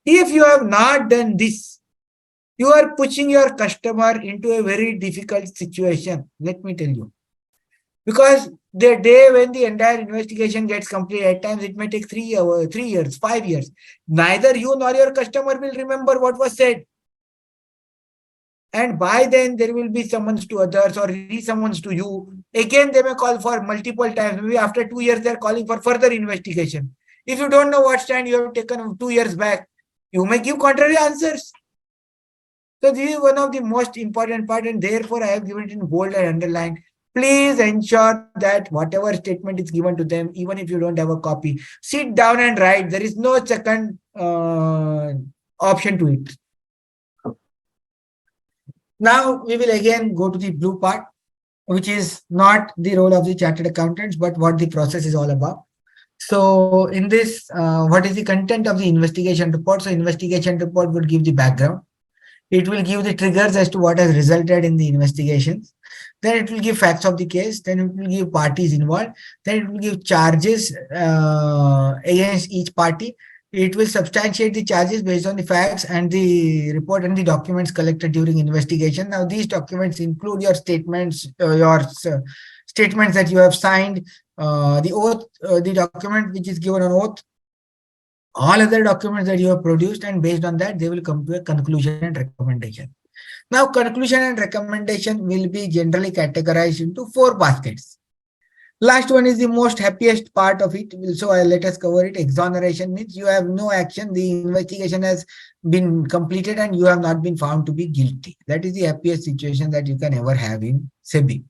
If you have not done this, you are pushing your customer into a very difficult situation, let me tell you. Because the day when the entire investigation gets complete, at times it may take 3 years, 5 years. Neither you nor your customer will remember what was said. And by then there will be summons to others or re-summons to you. Again, they may call for multiple times. Maybe after 2 years, they're calling for further investigation. If you don't know what stand you have taken 2 years back, you may give contrary answers. So this is one of the most important part, and therefore I have given it in bold and underlined. Please ensure that whatever statement is given to them, even if you don't have a copy, sit down and write. There is no second option to it. Now we will again go to the blue part, which is not the role of the chartered accountants, but what the process is all about. So in this, what is the content of the investigation report? So investigation report would give the background. It will give the triggers as to what has resulted in the investigations. Then it will give facts of the case. Then it will give parties involved. Then it will give charges against each party. It will substantiate the charges based on the facts and the report and the documents collected during investigation. Now, these documents include your statements, statements that you have signed, the oath, the document which is given on oath, all other documents that you have produced, and based on that, they will come to a conclusion and recommendation. Now, conclusion and recommendation will be generally categorized into 4 baskets. Last one is the most happiest part of it. So let us cover it. Exoneration means you have no action. The investigation has been completed and you have not been found to be guilty. That is the happiest situation that you can ever have in SEBI.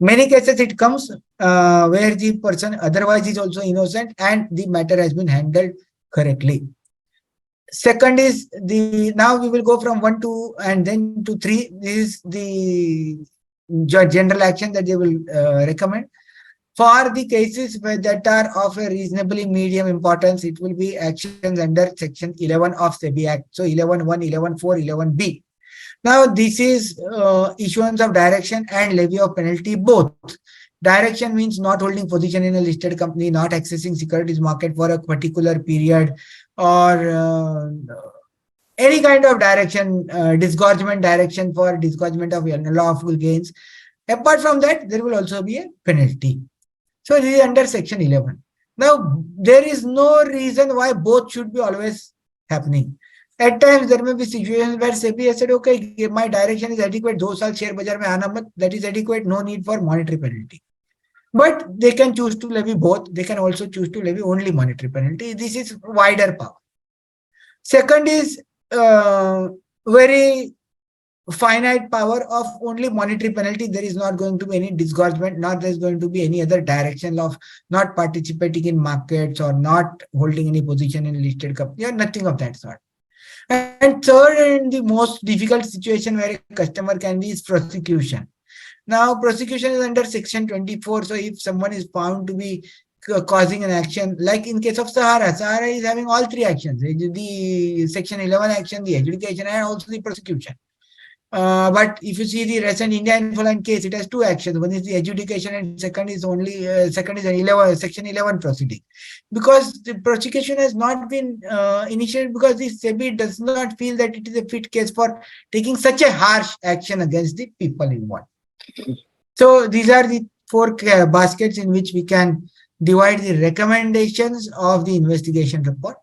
Many cases it comes where the person otherwise is also innocent and the matter has been handled correctly. Second is now we will go from 1 to and then to 3. This is the general action that they will recommend. For the cases that are of a reasonably medium importance, it will be actions under Section 11 of SEBI Act. So 11.1, 11.4, 11B. Now, this is issuance of direction and levy of penalty both. Direction means not holding position in a listed company, not accessing securities market for a particular period, or any kind of direction, disgorgement direction for disgorgement of unlawful gains. Apart from that, there will also be a penalty. So this is under Section 11. Now, there is no reason why both should be always happening. At times, there may be situations where SEBI has said, okay, my direction is adequate, 2 saal share bazaar mein aana mat, that is adequate, no need for monetary penalty. But they can choose to levy both. They can also choose to levy only monetary penalty. This is wider power. Second is very finite power of only monetary penalty. There is not going to be any disgorgement, not there is going to be any other direction of not participating in markets or not holding any position in a listed company, or nothing of that sort. And third, and the most difficult situation where a customer can be, is prosecution. Now, prosecution is under Section 24. So if someone is found to be causing an action, like in case of Sahara, Sahara is having all three actions: the Section 11 action, the adjudication, and also the prosecution. But if you see the recent India Infoline case, it has two actions. One is the adjudication, and second is an Section 11 proceeding. Because the prosecution has not been initiated, because the SEBI does not feel that it is a fit case for taking such a harsh action against the people involved. So these are the four baskets in which we can divide the recommendations of the investigation report.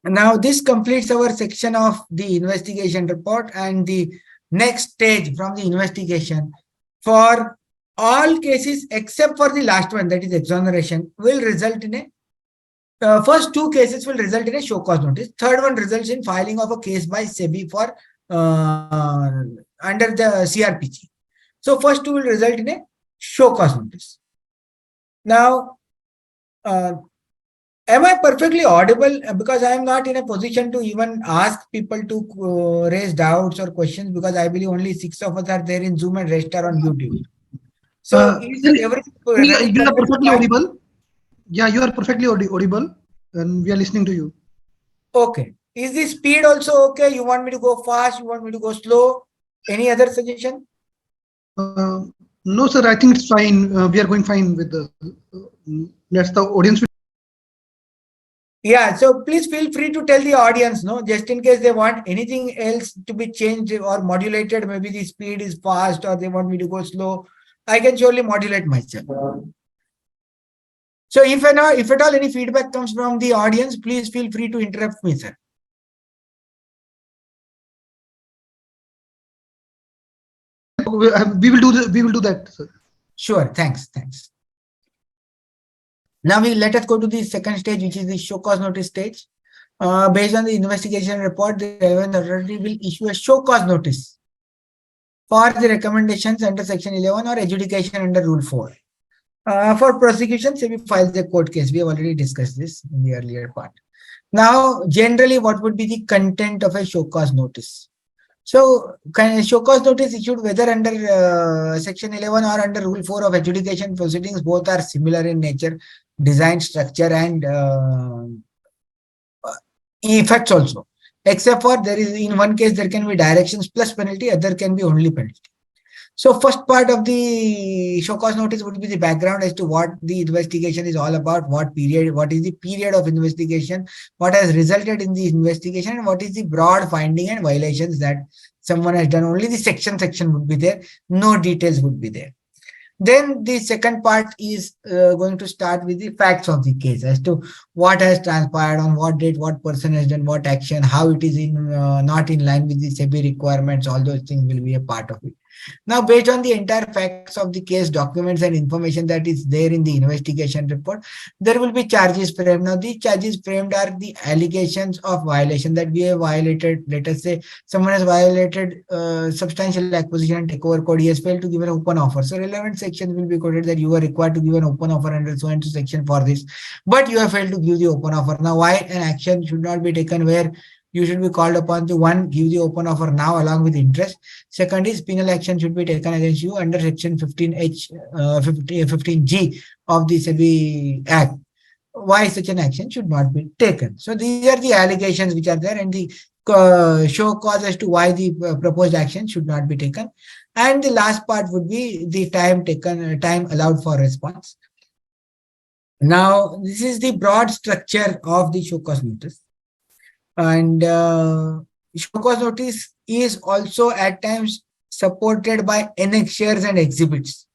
Now, this completes our section of the investigation report, and the next stage from the investigation for all cases except for the last one, that is exoneration, will result in a first two cases will result in a show cause notice. Third one results in filing of a case by SEBI for under the CRPG. So first two will result in a show cause notice. Now, am I perfectly audible? Because I am not in a position to even ask people to raise doubts or questions, because I believe only 6 of us are there in Zoom and rest are on YouTube. So is everything you are perfectly audible. Yeah, you are perfectly audible, and we are listening to you. Okay. Is the speed also okay? You want me to go fast? You want me to go slow? Any other suggestion? No, sir. I think it's fine. We are going fine with the. That's the audience. Yeah. So please feel free to tell the audience, no, just in case they want anything else to be changed or modulated. Maybe the speed is fast, or they want me to go slow. I can surely modulate myself. So if at all any feedback comes from the audience, please feel free to interrupt me, sir. We will do that, sir. Sure. Thanks. Now let us go to the second stage, which is the show cause notice stage. Based on the investigation report, the relevant authority will issue a show cause notice for the recommendations under Section 11 or adjudication under Rule 4. For prosecution, SEBI files a court case. We have already discussed this in the earlier part. Now, generally, what would be the content of a show cause notice? So, show cause notice issued whether under Section 11 or under Rule 4 of adjudication proceedings, both are similar in nature, design, structure, and effects also. Except for there is, in one case, there can be directions plus penalty, other can be only penalty. So first part of the show cause notice would be the background as to what the investigation is all about, what is the period of investigation, what has resulted in the investigation, and what is the broad finding and violations that someone has done. Only the section would be there, no details would be there. Then the second part is going to start with the facts of the case as to what has transpired, on what date, what person has done what action, how it is not in line with the SEBI requirements. All those things will be a part of it. Now, based on the entire facts of the case, documents and information that is there in the investigation report, there will be charges framed. Now, these charges framed are the allegations of violation that we have violated. Let us say someone has violated substantial acquisition and takeover code. He has failed to give an open offer. So relevant sections will be quoted that you are required to give an open offer under so and so section for this, but you have failed to give the open offer. Now, why an action should not be taken where you should be called upon to, one, give the open offer now along with interest. Second is penal action should be taken against you under section 15H, 15G of the SEBI Act. Why such an action should not be taken. So these are the allegations which are there, and the show cause as to why the proposed action should not be taken. And the last part would be the time taken, time allowed for response. Now, this is the broad structure of the show cause notice. And show cause notice is also at times supported by annexures and exhibits.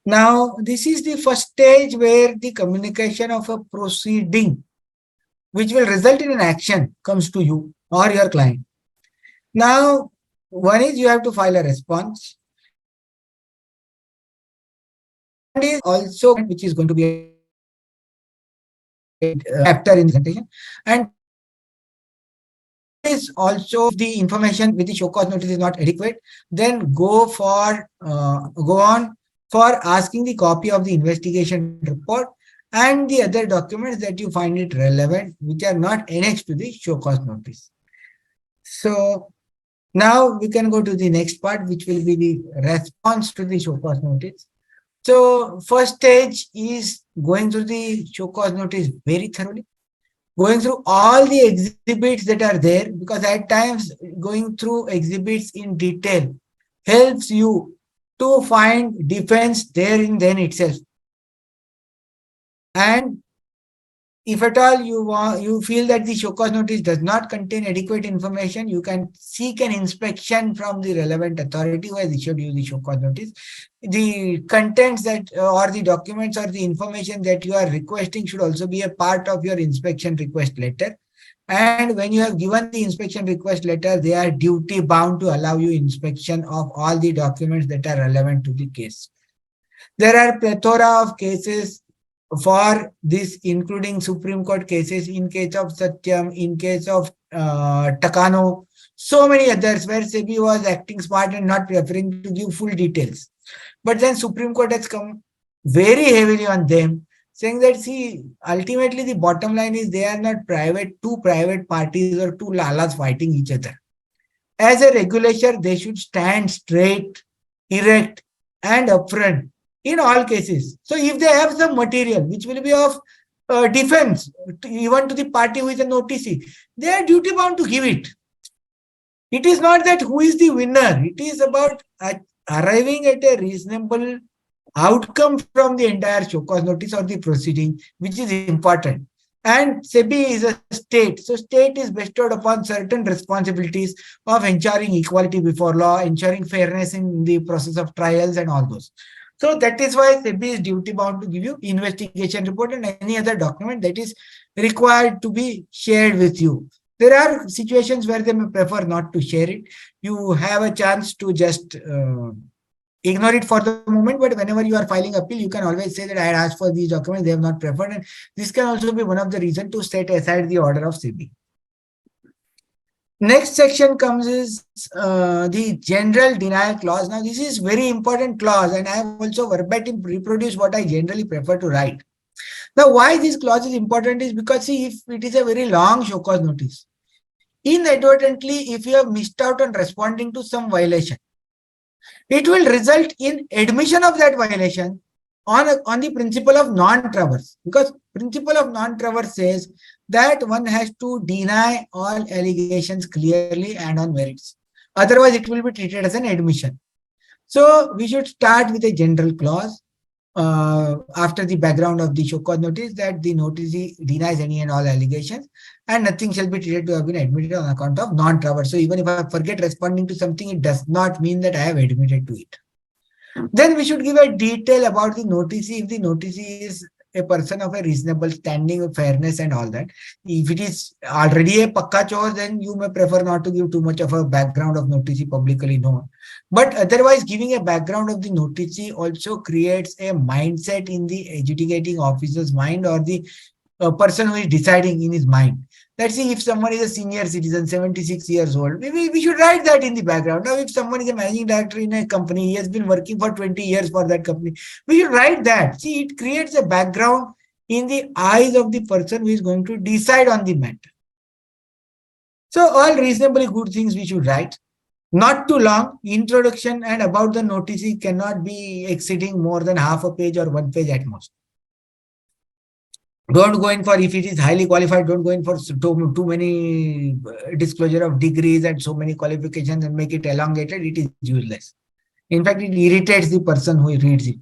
Now, this is the first stage where the communication of a proceeding which will result in an action comes to you or your client. Now, one is you have to file a response. Second is also which is going to be a chapter in the presentation. And is also the information with the show cause notice is not adequate, then go on for asking the copy of the investigation report and the other documents that you find it relevant, which are not annexed to the show cause notice. So now we can go to the next part, which will be the response to the show cause notice. So first stage is going through the show cause notice very thoroughly, going through all the exhibits that are there, because at times going through exhibits in detail helps you to find defense there in then itself. And if at all you feel that the show cause notice does not contain adequate information, you can seek an inspection from the relevant authority who has issued you the show cause notice. The contents that or the documents or the information that you are requesting should also be a part of your inspection request letter. And when you have given the inspection request letter, they are duty bound to allow you inspection of all the documents that are relevant to the case. There are plethora of cases for this, including Supreme Court cases, in case of Satyam, in case of Takano, so many others where SEBI was acting smart and not preferring to give full details. But then Supreme Court has come very heavily on them, saying that, see, ultimately the bottom line is they are not two private parties or two lalas fighting each other. As a regulator, they should stand straight, erect, and upfront in all cases. So if they have some material which will be of defense, even to the party who is a noticee, they are duty bound to give it. It is not that who is the winner. It is about arriving at a reasonable outcome from the entire show cause notice or the proceeding, which is important. And SEBI is a state. So state is bestowed upon certain responsibilities of ensuring equality before law, ensuring fairness in the process of trials and all those. So that is why SEBI is duty bound to give you investigation report and any other document that is required to be shared with you. There are situations where they may prefer not to share it. You have a chance to just ignore it for the moment, but whenever you are filing appeal, you can always say that I had asked for these documents, they have not preferred, and this can also be one of the reasons to set aside the order of SEBI. Next section comes is the general denial clause. Now, this is very important clause, and I have also verbatim reproduced what I generally prefer to write. Now, why this clause is important is because, see, if it is a very long show cause notice, inadvertently, if you have missed out on responding to some violation, it will result in admission of that violation on the principle of non-traverse, because principle of non-traverse says that one has to deny all allegations clearly and on merits. Otherwise, it will be treated as an admission. So we should start with a general clause after the background of the show cause notice, that the noticee denies any and all allegations and nothing shall be treated to have been admitted on account of non-traverse. So even if I forget responding to something, it does not mean that I have admitted to it. Then we should give a detail about the noticee. If the noticee is a person of a reasonable standing of fairness and all that. If it is already a pakka chore, then you may prefer not to give too much of a background of noticee publicly known. But otherwise, giving a background of the noticee also creates a mindset in the adjudicating officer's mind or the person who is deciding in his mind. Let's see, if someone is a senior citizen, 76 years old, we should write that in the background. Now, if someone is a managing director in a company, he has been working for 20 years for that company, we should write that. See, it creates a background in the eyes of the person who is going to decide on the matter. So all reasonably good things we should write. Not too long. Introduction and about the notice cannot be exceeding more than half a page or 1 page at most. Don't go in for, if it is highly qualified, don't go in for too many disclosure of degrees and so many qualifications and make it elongated. It is useless. In fact, it irritates the person who reads it.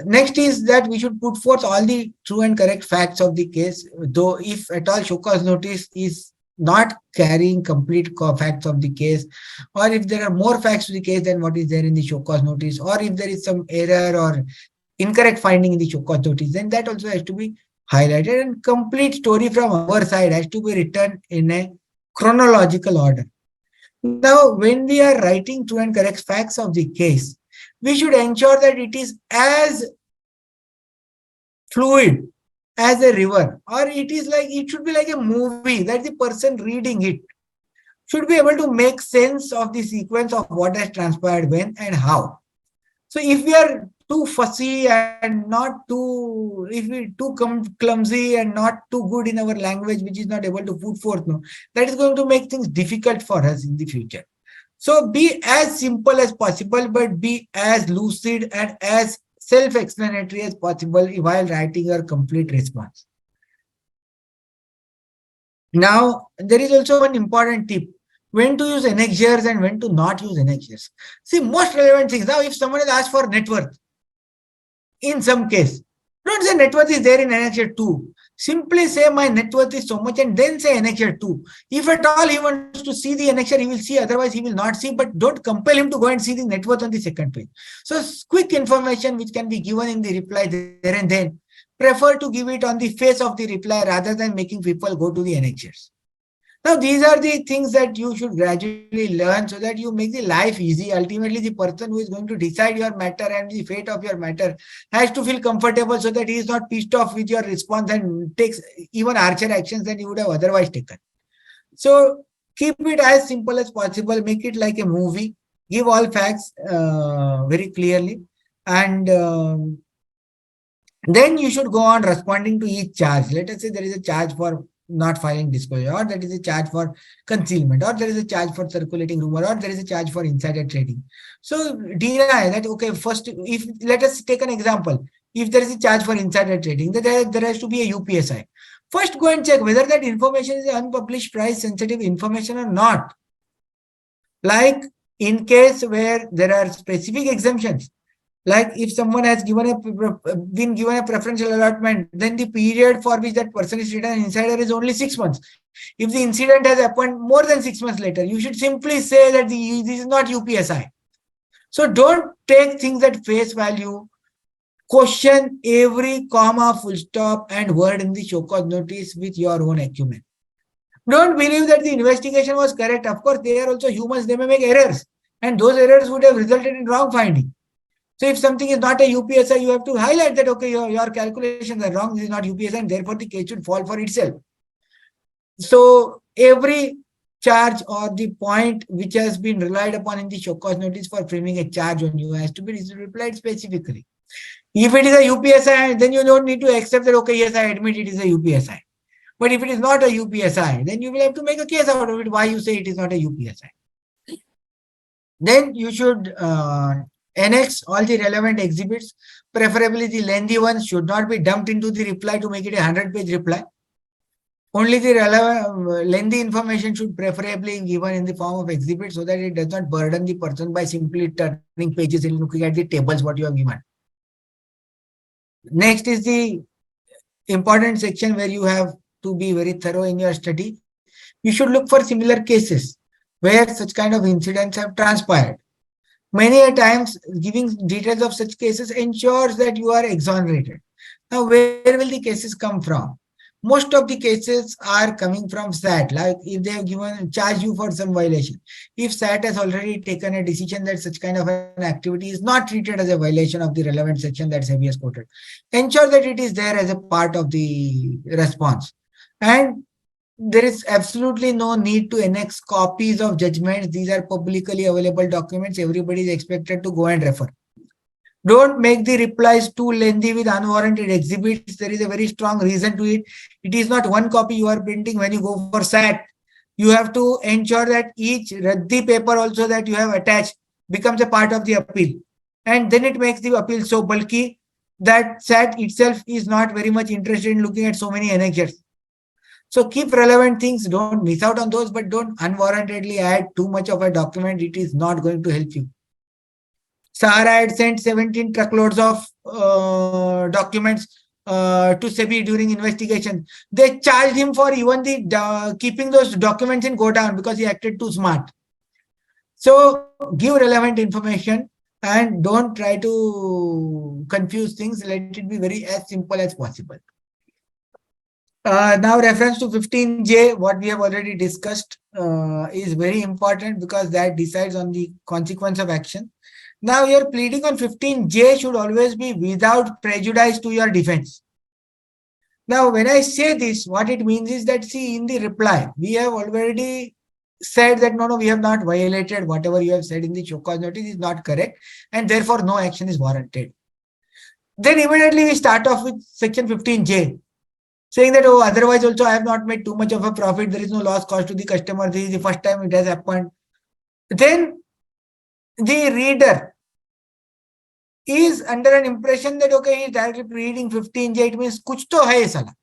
Next is that we should put forth all the true and correct facts of the case, though if at all show cause notice is not carrying complete facts of the case, or if there are more facts to the case than what is there in the show cause notice, or if there is some error or incorrect finding in the show cause notice, then that also has to be highlighted, and complete story from our side has to be written in a chronological order. Now, when we are writing true and correct facts of the case, we should ensure that it is as fluid as a river, or it should be like a movie that the person reading it should be able to make sense of the sequence of what has transpired when and how. So if we are too fussy and not too, if we too clumsy and not too good in our language, which is not able to put forth, no, that is going to make things difficult for us in the future. So be as simple as possible, but be as lucid and as self-explanatory as possible while writing your complete response. Now, there is also one important tip: when to use annexures and when to not use annexures. See, most relevant things. Now, if someone has asked for net worth, in some case, don't say net worth is there in annexure 2. Simply say my net worth is so much and then say annexure 2. If at all he wants to see the annexure, he will see, otherwise he will not see, but don't compel him to go and see the net worth on the second page. So quick information which can be given in the reply there and then, prefer to give it on the face of the reply rather than making people go to the annexures. Now, these are the things that you should gradually learn so that you make the life easy. Ultimately, the person who is going to decide your matter and the fate of your matter has to feel comfortable so that he is not pissed off with your response and takes even harsher actions than you would have otherwise taken. So keep it as simple as possible. Make it like a movie. Give all facts very clearly. And then you should go on responding to each charge. Let us say there is a charge for not filing disclosure, or there is a charge for concealment, or there is a charge for circulating rumor, or there is a charge for insider trading. So deny that, okay, first, if let us take an example. If there is a charge for insider trading, then there has to be a UPSI. First, go and check whether that information is unpublished price sensitive information or not. Like in case where there are specific exemptions, like if someone has been given a preferential allotment, then the period for which that person is treated an insider is only 6 months. If the incident has happened more than 6 months later, you should simply say that this is not UPSI. So don't take things at face value. Question every comma, full stop, and word in the show cause notice with your own acumen. Don't believe that the investigation was correct. Of course, they are also humans. They may make errors, and those errors would have resulted in wrong finding. So if something is not a UPSI, you have to highlight that, okay, your calculations are wrong, this is not UPSI, and therefore the case should fall for itself. So every charge or the point which has been relied upon in the show cause notice for framing a charge on you has to be replied specifically. If it is a UPSI, then you don't need to accept that, okay, yes, I admit it is a UPSI. But if it is not a UPSI, then you will have to make a case out of it why you say it is not a UPSI. Then you should annex all the relevant exhibits. Preferably the lengthy ones should not be dumped into the reply to make it a 100-page reply. Only the relevant lengthy information should preferably be given in the form of exhibit so that it does not burden the person by simply turning pages and looking at the tables what you have given. Next is the important section where you have to be very thorough in your study. You should look for similar cases where such kind of incidents have transpired. Many a times, giving details of such cases ensures that you are exonerated. Now, where will the cases come from? Most of the cases are coming from SAT, like if they have charged you for some violation. If SAT has already taken a decision that such kind of an activity is not treated as a violation of the relevant section that SEBI has quoted, ensure that it is there as a part of the response. And there is absolutely no need to annex copies of judgments. These are publicly available documents. Everybody is expected to go and refer. Don't make the replies too lengthy with unwarranted exhibits. There is a very strong reason to it. It is not one copy you are printing when you go for SAT. You have to ensure that each Raddi paper also that you have attached becomes a part of the appeal. And then it makes the appeal so bulky that SAT itself is not very much interested in looking at so many annexures. So keep relevant things, don't miss out on those, but don't unwarrantedly add too much of a document. It is not going to help you. Sahara had sent 17 truckloads of documents to SEBI during investigation. They charged him for even the keeping those documents in go down because he acted too smart. So give relevant information and don't try to confuse things. Let it be very as simple as possible. Now reference to 15J, what we have already discussed is very important because that decides on the consequence of action. Now your pleading on 15J should always be without prejudice to your defense. Now when I say this, what it means is that, see, in the reply, we have already said that no, we have not violated whatever you have said in the show cause notice is not correct and therefore no action is warranted. Then immediately we start off with section 15J. Saying that, oh, otherwise also I have not made too much of a profit. There is no loss cost to the customer. This is the first time it has happened. Then the reader is under an impression that, okay, he is directly reading 15J. It means kuch to hai sala.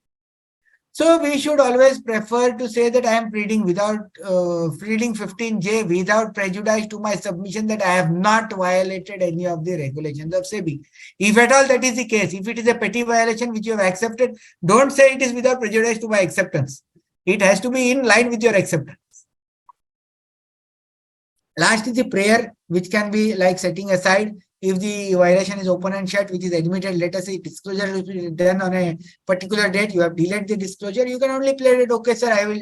So we should always prefer to say that I am reading 15J without prejudice to my submission that I have not violated any of the regulations of SEBI. If at all that is the case, if it is a petty violation which you have accepted, don't say it is without prejudice to my acceptance. It has to be in line with your acceptance. Last is the prayer, which can be like setting aside if the violation is open and shut, which is admitted. Let us say disclosure will be done on a particular date. You have delayed the disclosure. You can only play it. Okay, sir, I will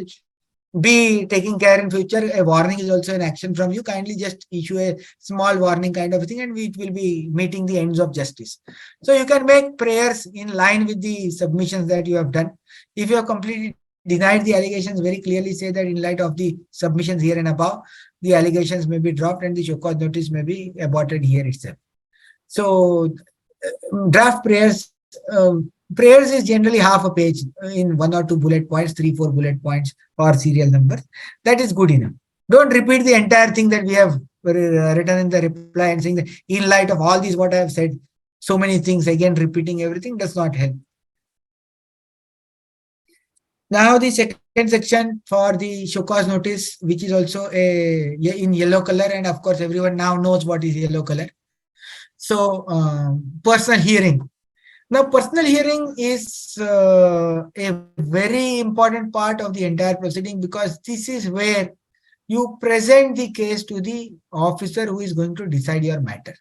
be taking care in future. A warning is also an action from you. Kindly just issue a small warning kind of thing and it will be meeting the ends of justice. So you can make prayers in line with the submissions that you have done. If you have completely denied the allegations, very clearly say that in light of the submissions here and above, the allegations may be dropped and the show cause notice may be aborted here itself. So draft prayers, prayers is generally half a page in 1 or 2 bullet points, 3-4 bullet points or serial numbers. That is good enough. Don't repeat the entire thing that we have written in the reply and saying that in light of all these what I have said, so many things, again repeating everything does not help. Now the second section for the show cause notice, which is also in yellow color, and of course everyone now knows what is yellow color. So personal hearing. Now personal hearing is a very important part of the entire proceeding because this is where you present the case to the officer who is going to decide your matter.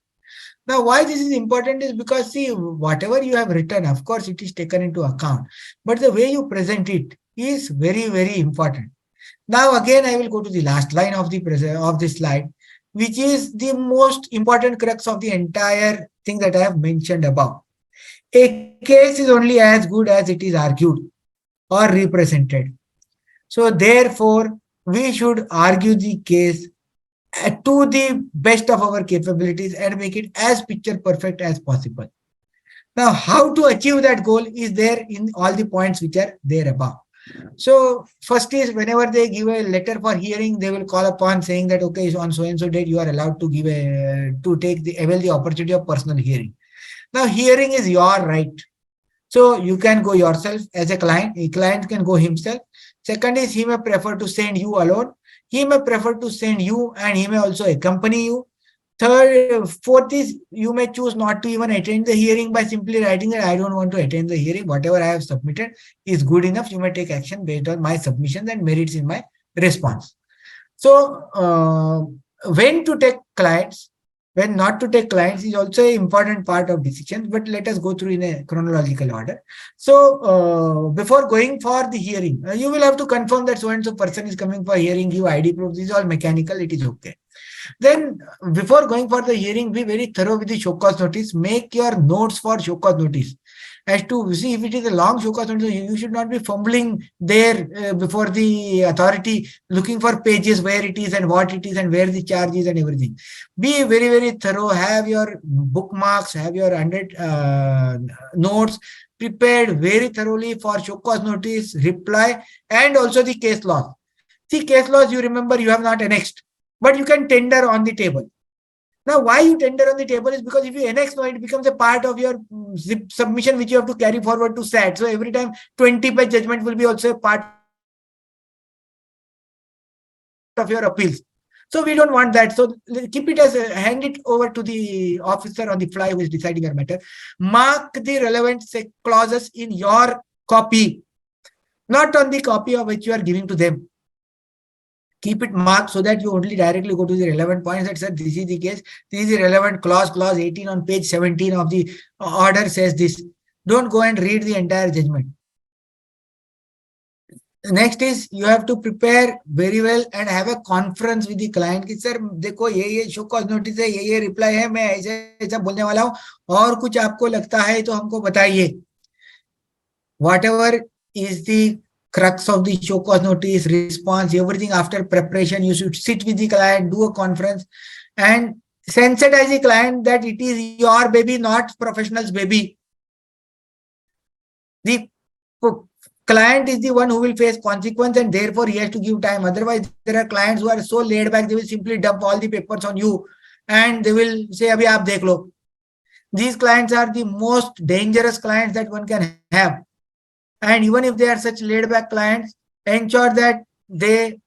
Now, why this is important is because, see, whatever you have written, of course, it is taken into account. But the way you present it is very, very important. Now, again, I will go to the last line of the slide, which is the most important crux of the entire thing that I have mentioned above. A case is only as good as it is argued or represented. So, therefore, we should argue the case to the best of our capabilities and make it as picture perfect as possible. Now, how to achieve that goal is there in all the points which are there above. So first is whenever they give a letter for hearing, they will call upon saying that, okay, on so and so date, you are allowed to give avail the opportunity of personal hearing. Now, hearing is your right. So you can go yourself as a client. A client can go himself. Second is he may prefer to send you alone. He may prefer to send you and he may also accompany you. Fourth is you may choose not to even attend the hearing by simply writing that I don't want to attend the hearing. Whatever I have submitted is good enough. You may take action based on my submissions and merits in my response. So when to take clients, when not to take clients is also an important part of decisions, but let us go through in a chronological order. So before going for the hearing, you will have to confirm that so and so person is coming for hearing, give ID proof. This is all mechanical, it is okay. Then before going for the hearing, be very thorough with the show cause notice. Make your notes for show cause notice. as to see if it is a long show cause notice. You should not be fumbling there before the authority looking for pages where it is and what it is and where the charge is and everything. Be very, very thorough. Have your bookmarks, have your 100 notes prepared very thoroughly for show cause notice, reply, and also the case law. See, case laws, you remember you have not annexed, but you can tender on the table. Now, why you tender on the table is because if you annex, no, it becomes a part of your submission which you have to carry forward to SAT. So every time 20-page judgment will be also a part of your appeals. So we don't want that. So keep it as hand it over to the officer on the fly who is deciding your matter. Mark the relevant clauses in your copy, not on the copy of which you are giving to them. Keep it marked so that you only directly go to the relevant points that said this is the case, this is the relevant clause, clause 18 on page 17 of the order says this. Don't go and read the entire judgment. Next is you have to prepare very well and have a conference with the client कि sir देखो ये show cause notice है, ये reply है, मैं ऐसे ऐसा बोलने वाला हूँ और कुछ आपको लगता है तो हमको बताइए. Whatever is the crux of the show cause notice, response, everything after preparation, you should sit with the client, do a conference and sensitize the client that it is your baby, not professional's baby. The client is the one who will face consequence and therefore he has to give time. Otherwise, there are clients who are so laid back, they will simply dump all the papers on you and they will say, abhi aap dekh lo. These clients are the most dangerous clients that one can have. And even if they are such laid back clients, ensure that they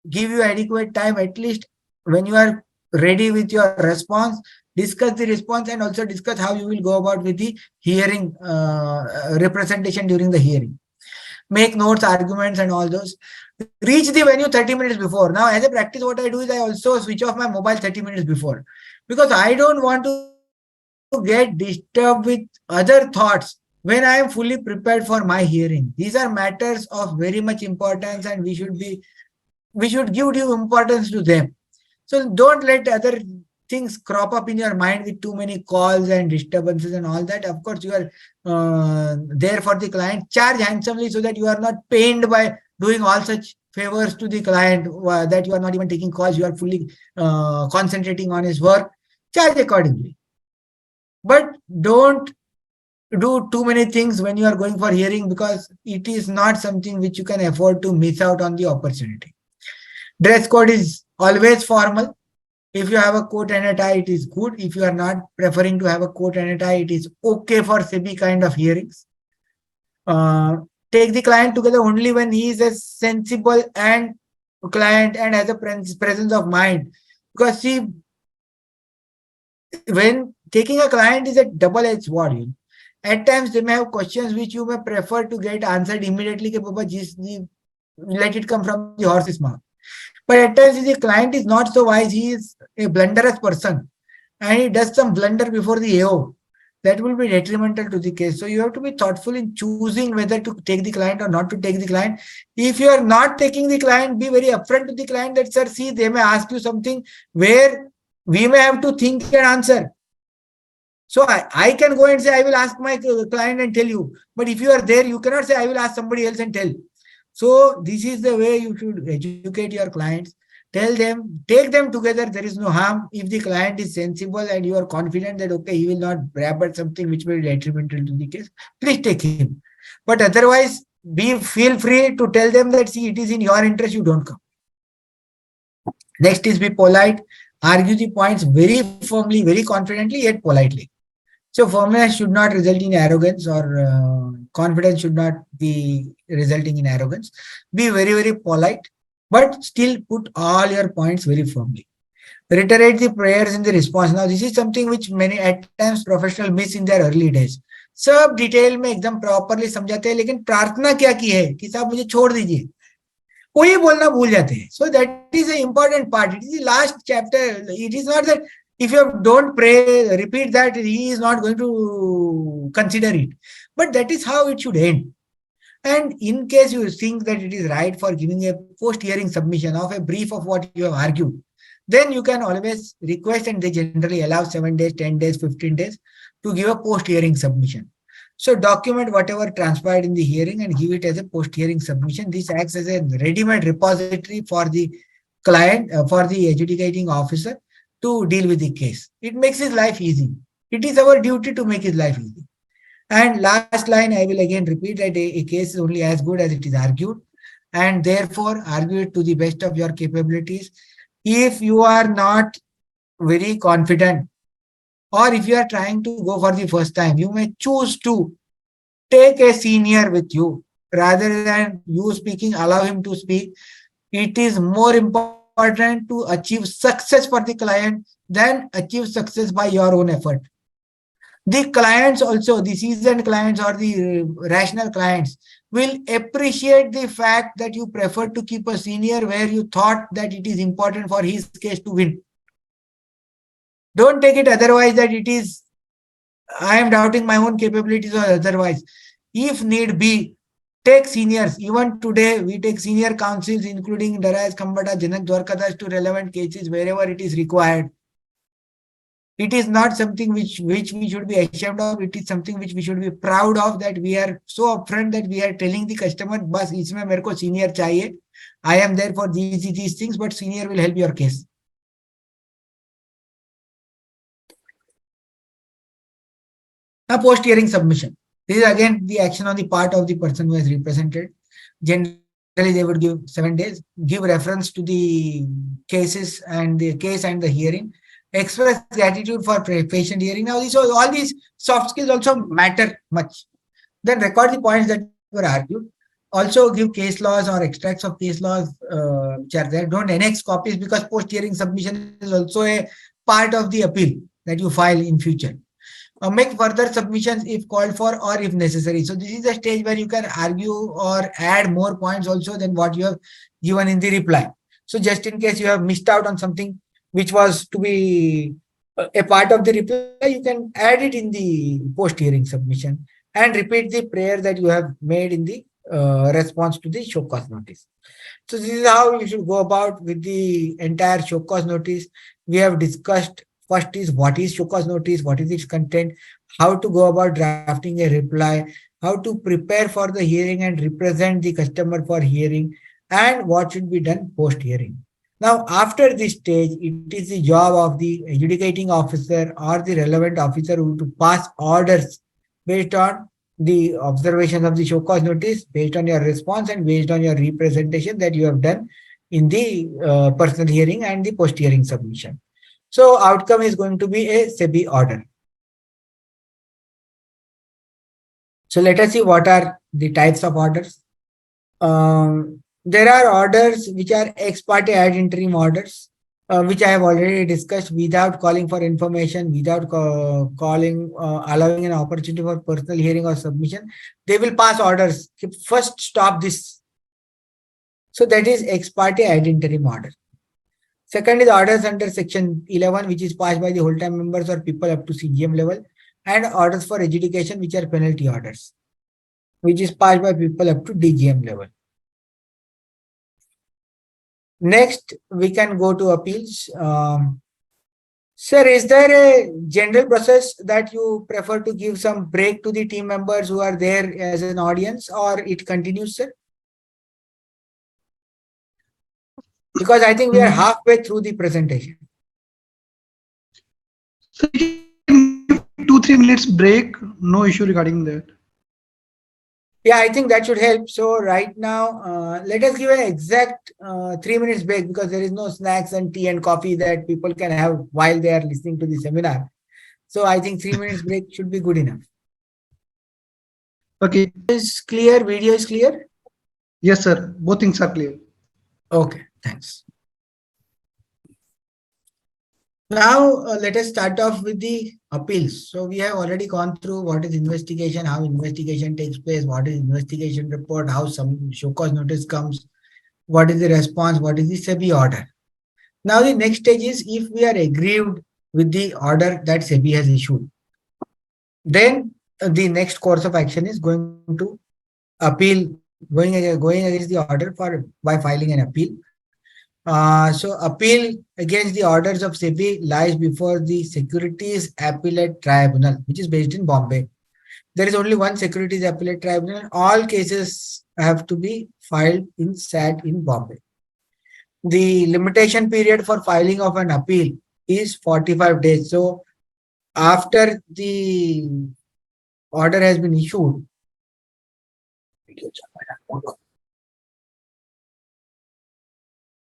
give you adequate time, at least when you are ready with your response, discuss the response and also discuss how you will go about with the hearing, representation during the hearing. Make notes, arguments and all those. Reach the venue 30 minutes before. Now, as a practice, what I do is I also switch off my mobile 30 minutes before because I don't want to get disturbed with other thoughts when I am fully prepared for my hearing. These are matters of very much importance and we should give due importance to them. So don't let other things crop up in your mind with too many calls and disturbances and all that. Of course, you are there for the client. Charge handsomely so that you are not pained by doing all such favors to the client that you are not even taking calls. You are fully concentrating on his work. Charge accordingly. But don't do too many things when you are going for hearing because it is not something which you can afford to miss out on the opportunity. Dress code is always formal. If you have a coat and a tie, it is good. If you are not preferring to have a coat and a tie, it is okay for SEBI kind of hearings. Take the client together only when he is a sensible and client and has a presence of mind. Because see, when taking a client is a double-edged sword. At times, they may have questions which you may prefer to get answered immediately. Let it come from the horse's mouth. But at times, if the client is not so wise, he is a blunderous person and he does some blunder before the AO. That will be detrimental to the case. So you have to be thoughtful in choosing whether to take the client or not to take the client. If you are not taking the client, be very upfront to the client that, sir, see, they may ask you something where we may have to think and answer. So I can go and say, I will ask my client and tell you. But if you are there, you cannot say, I will ask somebody else and tell. So this is the way you should educate your clients. Tell them, take them together. There is no harm. If the client is sensible and you are confident that, okay, he will not grab at something which will be detrimental to the case, please take him. But otherwise, feel free to tell them that, see, it is in your interest, you don't come. Next is be polite. Argue the points very firmly, very confidently, yet politely. So firmness should not result in arrogance or confidence should not be resulting in arrogance. Be very, very polite, but still put all your points very firmly. Reiterate the prayers in the response. Now, this is something which many at times professionals miss in their early days. सब detail में एकदम properly समझाते हैं लेकिन प्रार्थना क्या की है कि साहब मुझे छोड़ दीजिए वो ये बोलना भूल जाते हैं. So that is an important part. It is the last chapter. It is not that if you don't pray, repeat that, he is not going to consider it. But that is how it should end. And in case you think that it is right for giving a post-hearing submission of a brief of what you have argued, then you can always request and they generally allow 7 days, 10 days, 15 days to give a post-hearing submission. So document whatever transpired in the hearing and give it as a post-hearing submission. This acts as a ready-made repository for the client, for the adjudicating officer to deal with the case. It makes his life easy. It is our duty to make his life easy. And last line, I will again repeat that a case is only as good as it is argued, and therefore argue it to the best of your capabilities. If you are not very confident, or if you are trying to go for the first time, you may choose to take a senior with you rather than you speaking, allow him to speak. It is more important to achieve success for the client than achieve success by your own effort. The clients also, the seasoned clients or the rational clients, will appreciate the fact that you prefer to keep a senior where you thought that it is important for his case to win. Don't take it otherwise that it is, I am doubting my own capabilities or otherwise. If need be, take seniors. Even today, we take senior counsels, including Daraj Khambata, Janak Dwarkadas, to relevant cases wherever it is required. It is not something which we should be ashamed of. It is something which we should be proud of, that we are so upfront that we are telling the customer, bas isme mere ko senior chahiye. I am there for these things, but senior will help your case. Now, post-hearing submission. This is again the action on the part of the person who has represented. Generally, they would give 7 days, give reference to the cases and the case and the hearing, express gratitude for patient hearing. Now, all these soft skills also matter much. Then record the points that were argued. Also give case laws or extracts of case laws which are there. Don't annex copies, because post-hearing submission is also a part of the appeal that you file in future. Make further submissions if called for or if necessary. So this is a stage where you can argue or add more points also than what you have given in the reply. So just in case you have missed out on something which was to be a part of the reply, you can add it in the post-hearing submission and repeat the prayer that you have made in the response to the show cause notice. So this is how you should go about with the entire show cause notice. We have discussed, first is what is show cause notice, what is its content, how to go about drafting a reply, how to prepare for the hearing and represent the customer for hearing, and what should be done post-hearing. Now, after this stage, it is the job of the adjudicating officer or the relevant officer to pass orders based on the observations of the show cause notice, based on your response and based on your representation that you have done in the personal hearing and the post-hearing submission. So outcome is going to be a SEBI order. So let us see what are the types of orders. There are orders which are ex parte ad interim orders, which I have already discussed, without calling for information, without allowing an opportunity for personal hearing or submission. They will pass orders. First, stop this. So that is ex parte ad interim order. Second is orders under section 11, which is passed by the whole time members or people up to CGM level, and orders for adjudication, which are penalty orders, which is passed by people up to DGM level. Next, we can go to appeals. Sir, is there a general process that you prefer to give some break to the team members who are there as an audience, or it continues, sir? Because I think we are halfway through the presentation. So we can give 2-3 minutes break. No issue regarding that. Yeah, I think that should help. So right now, let us give an exact 3 minutes break, because there is no snacks and tea and coffee that people can have while they are listening to the seminar. So I think 3 minutes break should be good enough. Okay. Is clear? Video is clear? Yes, sir. Both things are clear. Okay, thanks. Now, let us start off with the appeals. So we have already gone through what is investigation, how investigation takes place, what is investigation report, how some show cause notice comes, what is the response, what is the SEBI order. Now, the next stage is if we are aggrieved with the order that SEBI has issued, then the next course of action is going to appeal, going against the order by filing an appeal. So appeal against the orders of SEBI lies before the Securities Appellate Tribunal, which is based in Bombay. there is only one securities appellate tribunal. All cases have to be filed in SAT in Bombay. The limitation period for filing of an appeal is 45 days. So after the order has been issued,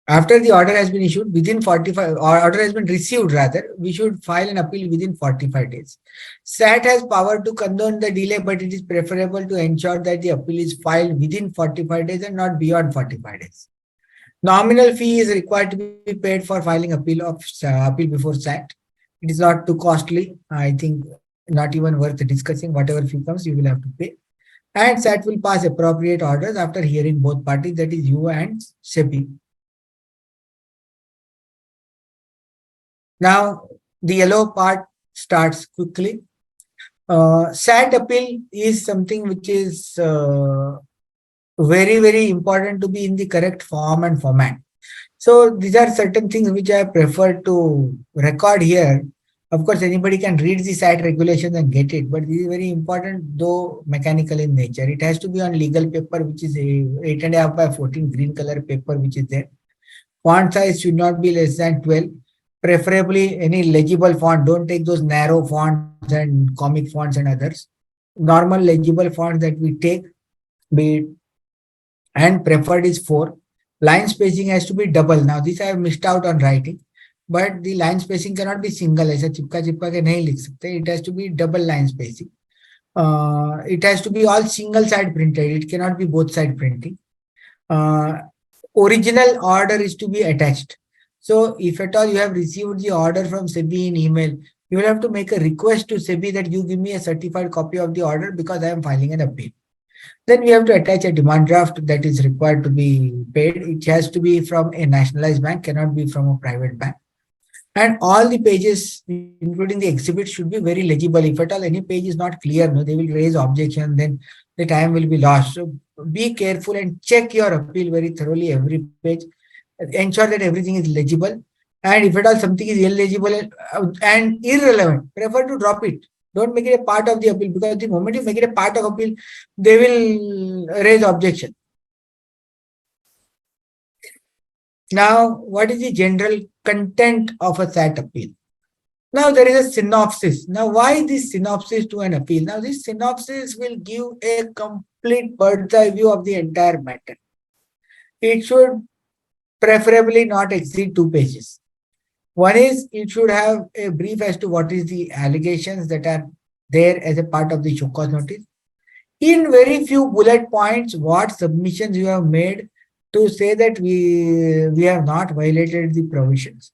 after the order has been issued within 45, or order has been received rather, we should file an appeal within 45 days. SAT has power to condone the delay, but it is preferable to ensure that the appeal is filed within 45 days and not beyond 45 days. Nominal fee is required to be paid for filing appeal before SAT. It is not too costly. I think not even worth discussing. Whatever fee comes, you will have to pay. And SAT will pass appropriate orders after hearing both parties, that is you and SEBI. Now, the yellow part starts quickly. SAT appeal is something which is very, very important to be in the correct form and format. So these are certain things which I prefer to record here. Of course, anybody can read the SAT regulations and get it, but this is very important, though mechanical in nature. It has to be on legal paper, which is a 8.5 by 14 green color paper, which is there. Font size should not be less than 12. Preferably any legible font. Don't take those narrow fonts and comic fonts and others. Normal legible fonts that we take, be it, and preferred is 4. Line spacing has to be double. Now this I have missed out on writing, but the line spacing cannot be single. ऐसा चिपका चिपका के नहीं लिख सकते. It has to be double line spacing. It has to be all single side printed. It cannot be both side printing. Original order is to be attached. So if at all you have received the order from SEBI in email, you will have to make a request to SEBI that you give me a certified copy of the order because I am filing an appeal. Then we have to attach a demand draft that is required to be paid. It has to be from a nationalized bank, cannot be from a private bank. And all the pages, including the exhibits, should be very legible. If at all any page is not clear, no, they will raise objection, then the time will be lost. So be careful and check your appeal very thoroughly, every page. Ensure that everything is legible. And if at all something is illegible and irrelevant, prefer to drop it. Don't make it a part of the appeal, because the moment you make it a part of appeal, they will raise objection. Now, what is the general content of a SAT appeal? Now, there is a synopsis. Now, why this synopsis to an appeal? Now, this synopsis will give a complete bird's eye view of the entire matter. It should preferably not exceed 2 pages. One is, it should have a brief as to what is the allegations that are there as a part of the show cause notice. In very few bullet points, what submissions you have made to say that we have not violated the provisions.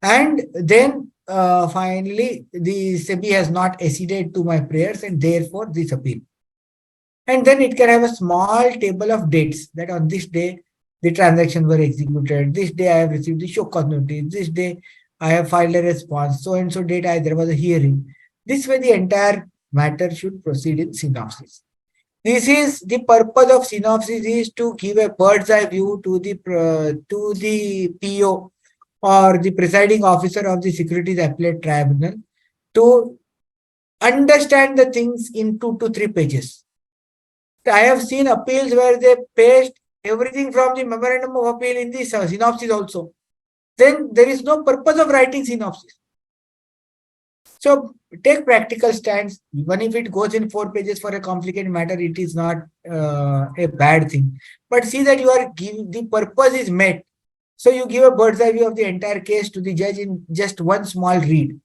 And then finally, the SEBI has not acceded to my prayers and therefore this appeal. And then it can have a small table of dates that on this day, the transactions were executed. This day I have received the show cause notice. This day I have filed a response. So and so date there was a hearing. This way the entire matter should proceed in synopsis. This is the purpose of synopsis, is to give a bird's eye view to the PO or the presiding officer of the Securities Appellate Tribunal to understand the things in 2 to 3 pages. I have seen appeals where they paste everything from the memorandum of appeal in the synopsis also. Then there is no purpose of writing synopsis. So take practical stands. Even if it goes in 4 pages for a complicated matter, it is not a bad thing. But see that you are giving, the purpose is met. So you give a bird's eye view of the entire case to the judge in just one small read.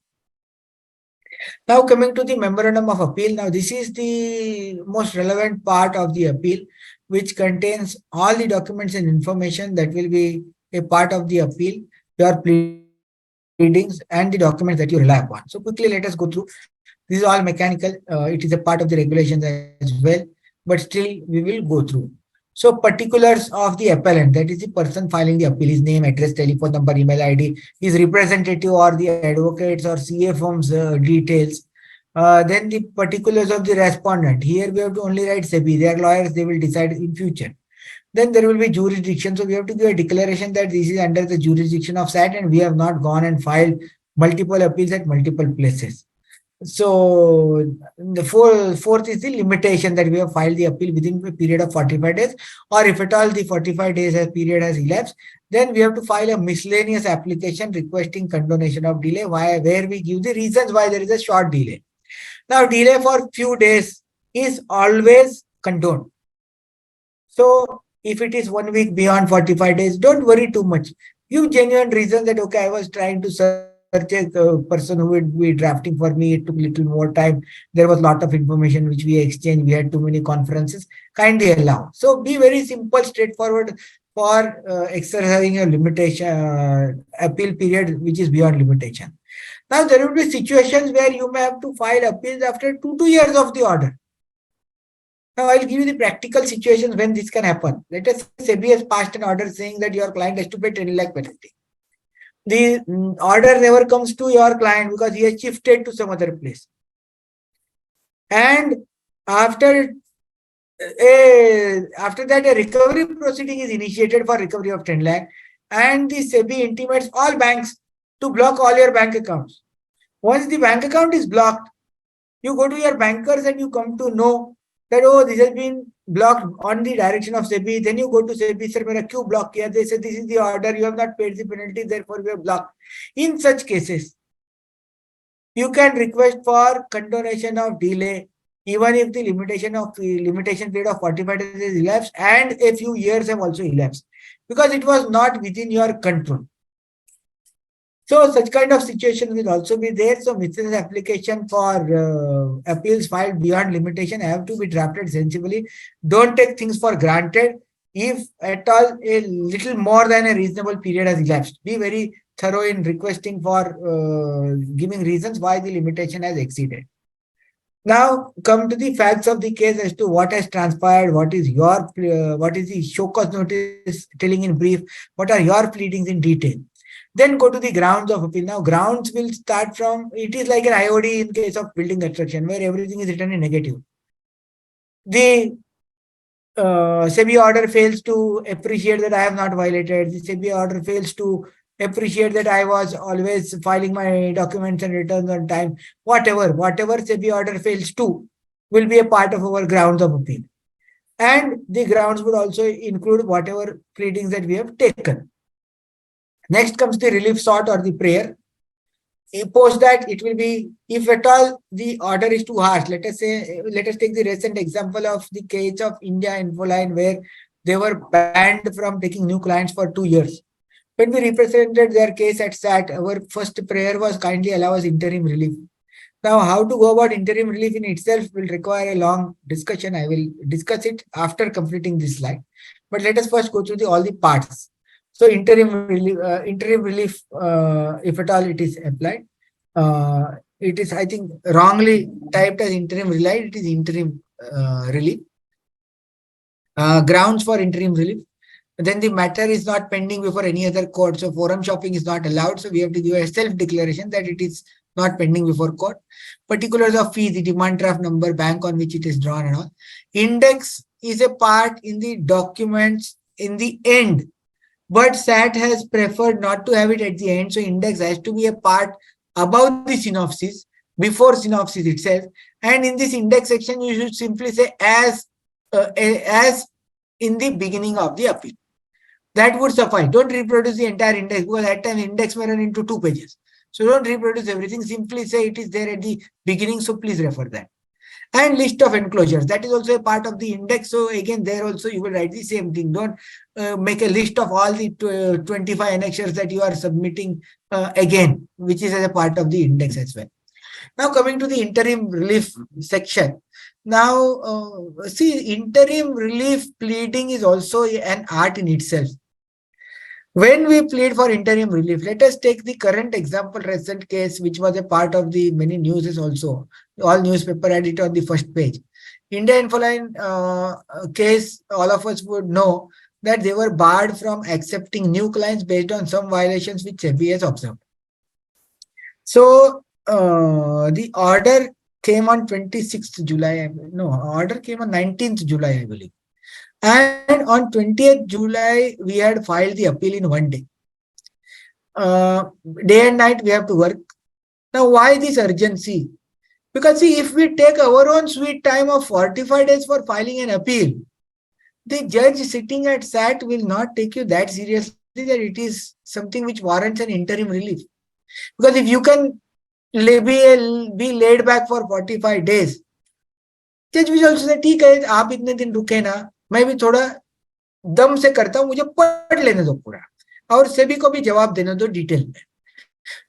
Now coming to the memorandum of appeal. Now this is the most relevant part of the appeal, which contains all the documents and information that will be a part of the appeal, your pleadings and the documents that you rely upon. So quickly let us go through. This is all mechanical. It is a part of the regulations as well, but still we will go through. So particulars of the appellant, that is the person filing the appeal, his name, address, telephone number, email ID, his representative or the advocates or CA firm's details. Then the particulars of the respondent. Here we have to only write SEBI. They are lawyers, they will decide in future. Then there will be jurisdiction. So we have to give a declaration that this is under the jurisdiction of SAT and we have not gone and filed multiple appeals at multiple places. So the fourth is the limitation that we have filed the appeal within a period of 45 days, or if at all the 45 days period has elapsed, then we have to file a miscellaneous application requesting condonation of delay, where we give the reasons why there is a short delay. Now, delay for few days is always condoned. So if it is 1 week beyond 45 days, don't worry too much. Give genuine reasons that, okay, I was trying to search a person who would be drafting for me. It took little more time. There was a lot of information which we exchanged. We had too many conferences. Kindly allow. So be very simple, straightforward for exercising a limitation appeal period which is beyond limitation. Now there will be situations where you may have to file appeals after 2 years of the order. Now, I'll give you the practical situations when this can happen. Let us say SEBI has passed an order saying that your client has to pay 10 lakh penalty. The order never comes to your client because he has shifted to some other place. And after that, a recovery proceeding is initiated for recovery of 10 lakh, and the SEBI intimates all banks to block all your bank accounts. Once the bank account is blocked, you go to your bankers and you come to know that, oh, this has been blocked on the direction of SEBI. Then you go to SEBI, sir, mera kyun block kiya? They say, this is the order, you have not paid the penalty, therefore we have blocked. In such cases, you can request for condonation of delay, even if the limitation period of 45 days is elapsed and a few years have also elapsed, because it was not within your control. So such kind of situation will also be there. So miscellaneous application for appeals filed beyond limitation have to be drafted sensibly. Don't take things for granted. If at all a little more than a reasonable period has elapsed, be very thorough in requesting for giving reasons why the limitation has exceeded. Now come to the facts of the case as to what has transpired, what is the show cause notice telling in brief, what are your pleadings in detail. Then go to the grounds of appeal. Now grounds will start from, it is like an IOD in case of building construction where everything is written in negative. The SEBI order fails to appreciate that I have not violated. The SEBI order fails to appreciate that I was always filing my documents and returns on time. Whatever SEBI order fails to will be a part of our grounds of appeal. And the grounds would also include whatever pleadings that we have taken. Next comes the relief sought or the prayer. Post that, it will be, if at all the order is too harsh. Let us take the recent example of the case of India Infoline, where they were banned from taking new clients for 2 years. When we represented their case at SAT, our first prayer was kindly allow us interim relief. Now, how to go about interim relief in itself will require a long discussion. I will discuss it after completing this slide. But let us first go through all the parts. So interim relief, if at all it is applied, it is, I think, wrongly typed as interim relief. It is interim relief. Grounds for interim relief. Then the matter is not pending before any other court. So forum shopping is not allowed. So we have to give a self-declaration that it is not pending before court. Particulars of fee, the demand draft number, bank on which it is drawn and all. Index is a part in the documents in the end. But SAT has preferred not to have it at the end. So index has to be a part above the synopsis, before synopsis itself. And in this index section, you should simply say as in the beginning of the appeal. That would suffice. Don't reproduce the entire index, because at times index may run into 2 pages. So don't reproduce everything. Simply say it is there at the beginning. So please refer that. And list of enclosures, that is also a part of the index. So again, there also you will write the same thing. Don't make a list of all the 25 annexures that you are submitting again, which is as a part of the index as well. Now coming to the interim relief section. Now see, interim relief pleading is also an art in itself. When we plead for interim relief, let us take the current example, recent case, which was a part of the many newses also. All newspaper had it on the first page. India Infoline case, all of us would know that they were barred from accepting new clients based on some violations which SEBI has observed. So the order came on 26th July. No, order came on 19th July, I believe. And on 20th July, we had filed the appeal in 1 day. Day and night we have to work. Now, why this urgency? Because see, if we take our own sweet time of 45 days for filing an appeal, the judge sitting at SAT will not take you that seriously that it is something which warrants an interim relief. Because if you can be laid back for 45 days, जज भी also say ठीक है आप इतने दिन रुके ना, मैं भी थोड़ा दम से करता हूं, मुझे पढ़ लेने दो पूरा और सेबी को भी जवाब देने दो डिटेल में.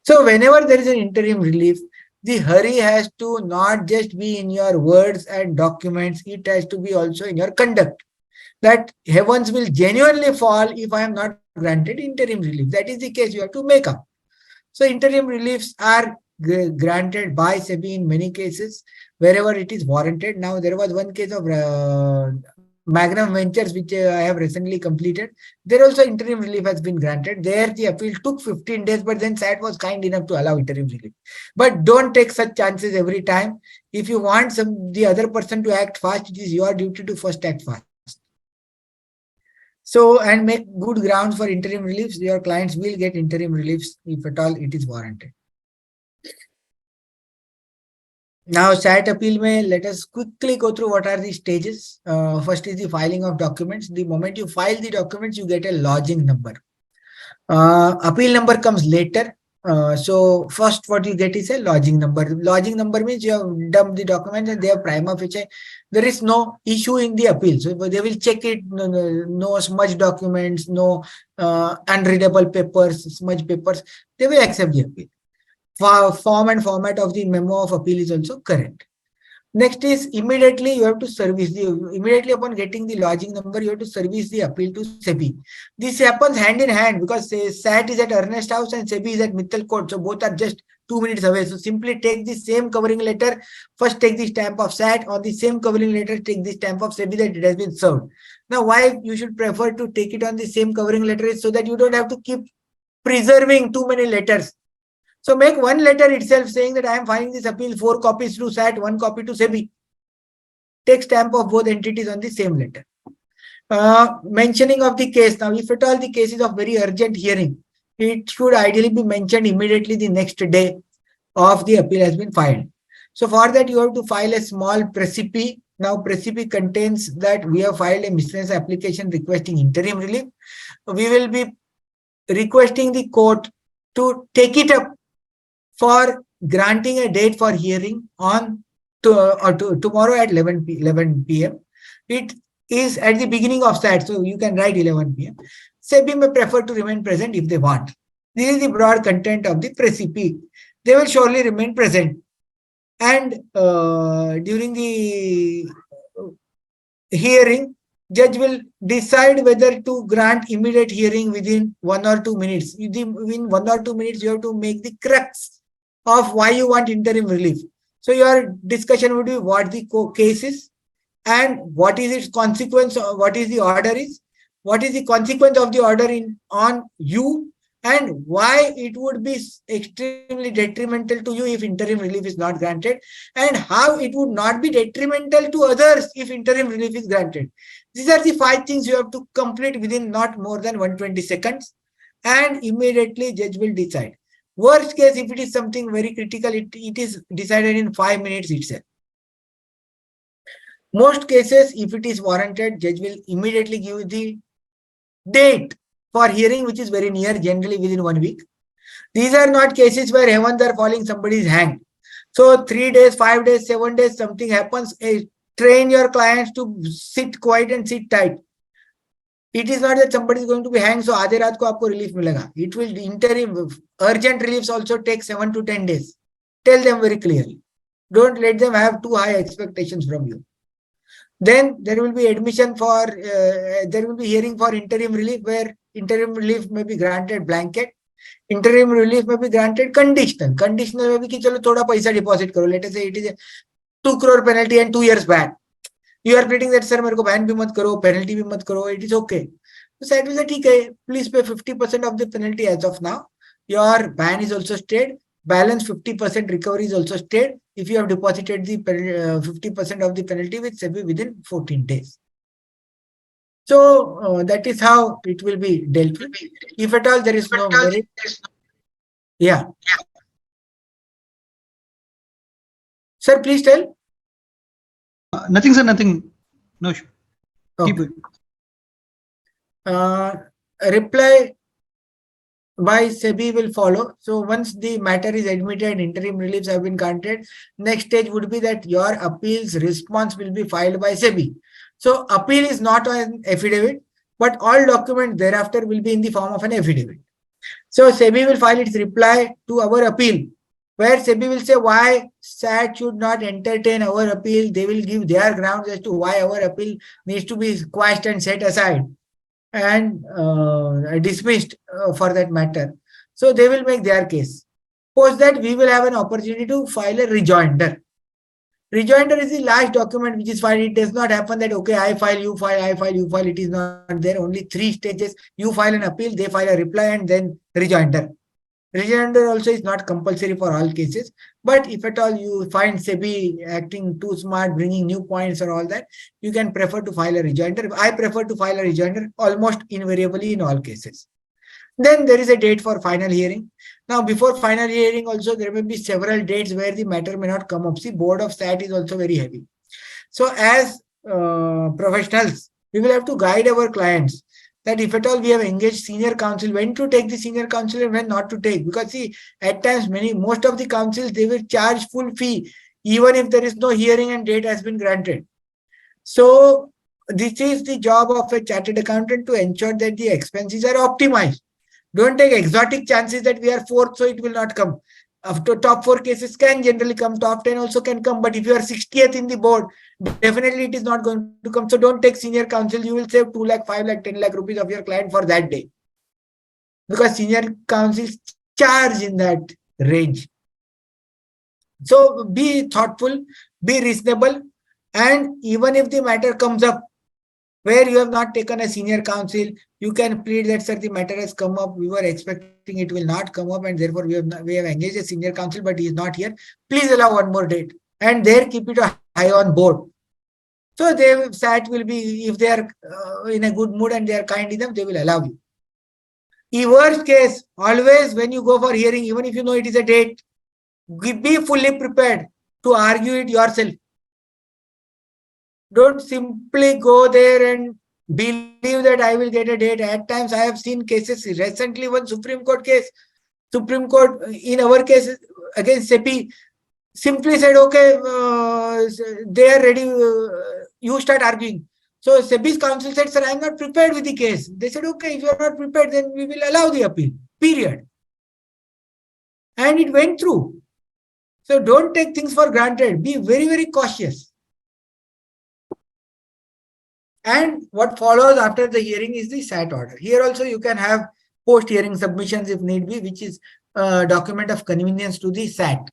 So whenever there is an interim relief, the hurry has to not just be in your words and documents, it has to be also in your conduct. That heavens will genuinely fall if I am not granted interim relief. That is the case you have to make up. So interim reliefs are granted by SEBI in many cases wherever it is warranted. Now there was one case of Magnum Ventures which I have recently completed. There also interim relief has been granted. There the appeal took 15 days, but then SAT was kind enough to allow interim relief. But don't take such chances every time. If you want the other person to act fast, it is your duty to first act fast. So, and make good grounds for interim reliefs. Your clients will get interim reliefs if at all it is warranted. Now, SAT appeal mein, let us quickly go through what are the stages. First is the filing of documents. The moment you file the documents, you get a lodging number. Appeal number comes later. So first what you get is a lodging number. Lodging number means you have dumped the documents and they have prima facie. There is no issue in the appeal. So they will check it, no smudge documents, no unreadable papers, smudge papers. They will accept the appeal. Form and format of the memo of appeal is also correct. Next is immediately you have to service immediately upon getting the lodging number, you have to service the appeal to SEBI. This happens hand in hand because SAT is at Ernest House and SEBI is at Mittal Court. So both are just 2 minutes away. So simply take the same covering letter. First take the stamp of SAT. On the same covering letter, take the stamp of SEBI that it has been served. Now, why you should prefer to take it on the same covering letter is so that you don't have to keep preserving too many letters. So make one letter itself saying that I am filing this appeal, 4 copies to SAT, 1 copy to SEBI. Take stamp of both entities on the same letter. Mentioning of the case. Now, if at all the case is of very urgent hearing, it should ideally be mentioned immediately the next day of the appeal has been filed. So for that, you have to file a small precipi. Now, precipi contains that we have filed a miscellaneous application requesting interim relief. We will be requesting the court to take it up for granting a date for hearing on tomorrow at 11 p.m. It is at the beginning of SAT, so you can write 11 p.m. SEBI may prefer to remain present if they want. This is the broad content of the precipi. They will surely remain present. And during the hearing, judge will decide whether to grant immediate hearing within 1 or 2 minutes. Within 1 or 2 minutes, you have to make the crux of why you want interim relief. So your discussion would be what the case is and what is its consequence, what is the order is, what is the consequence of the order on you, and why it would be extremely detrimental to you if interim relief is not granted, and how it would not be detrimental to others if interim relief is granted. These are the 5 things you have to complete within not more than 120 seconds, and immediately judge will decide. Worst case, if it is something very critical, it is decided in 5 minutes itself. Most cases, if it is warranted, judge will immediately give the date for hearing, which is very near, generally within 1 week. These are not cases where heavens are falling, somebody is hanged. So 3 days, 5 days, 7 days, something happens. Train your clients to sit quiet and sit tight. It is not that somebody is going to be hanged, so आधे रात को आपको relief मिलेगा. It will interim, urgent reliefs also take 7 to 10 days. Tell them very clearly. Don't let them have too high expectations from you. Then there will be admission for, there will be hearing for interim relief, where interim relief may be granted blanket. Interim relief may be granted conditional. Conditional may be कि चलो थोड़ा पैसा deposit करो. Let us say it is a 2 crore penalty and 2 years ban. You are pleading that sir मेरे को ban भी मत करो, penalty भी मत करो. It is okay. So SAT will say ठीक है, please pay 50% of the penalty as of now. Your ban is also stayed. Balance 50% recovery is also stayed if you have deposited the 50% of the penalty with SEBI within 14 days. So that is how it will be dealt with. If at all there is no merit, yeah. Sir, please tell. Nothing, sir, nothing. No issue. Keep Okay. going. Reply by SEBI will follow. So once the matter is admitted, interim reliefs have been granted. Next stage would be that your appeals response will be filed by SEBI. So appeal is not an affidavit, but all documents thereafter will be in the form of an affidavit. So SEBI will file its reply to our appeal, where SEBI will say why SAT should not entertain our appeal. They will give their grounds as to why our appeal needs to be quashed and set aside and dismissed for that matter. So they will make their case. Post that, we will have an opportunity to file a rejoinder. Rejoinder is the last document which is filed. It does not happen that, okay, I file, you file, I file, you file. It is not there. Only 3 stages. You file an appeal, they file a reply, and then rejoinder. Rejoinder also is not compulsory for all cases. But if at all you find SEBI acting too smart, bringing new points or all that, you can prefer to file a rejoinder. I prefer to file a rejoinder almost invariably in all cases. Then there is a date for final hearing. Now, before final hearing also, there may be several dates where the matter may not come up. See, board of SAT is also very heavy. So as professionals, we will have to guide our clients that if at all we have engaged senior counsel, when to take the senior counsel and when not to take. Because see, at times, most of the counsels, they will charge full fee, even if there is no hearing and date has been granted. So this is the job of a chartered accountant to ensure that the expenses are optimized. Don't take exotic chances that we are fourth, so it will not come. After top 4 cases can generally come, top 10 also can come. But if you are 60th in the board, definitely it is not going to come. So don't take senior counsel. You will save 2 lakh, 5 lakh, 10 lakh rupees of your client for that day. Because senior counsels charge in that range. So be thoughtful, be reasonable. And even if the matter comes up where you have not taken a senior counsel, you can plead that, sir, the matter has come up. We were expecting it will not come up, and therefore we have engaged a senior counsel, but he is not here. Please allow one more date. And there keep it high on board. So SAT will be, if they are in a good mood and they are kind enough, they will allow you. In worst case, always when you go for hearing, even if you know it is a date, be fully prepared to argue it yourself. Don't simply go there and believe that I will get a date. At times, I have seen cases. Recently, one Supreme Court case, Supreme Court, in our case against SEBI, simply said, okay, they are ready, you start arguing. So SEBI's counsel said, sir, I am not prepared with the case. They said, okay, if you are not prepared, then we will allow the appeal, period. And it went through. So don't take things for granted. Be very, very cautious. And what follows after the hearing is the SAT order. Here also you can have post-hearing submissions if need be, which is a document of convenience to the SAT.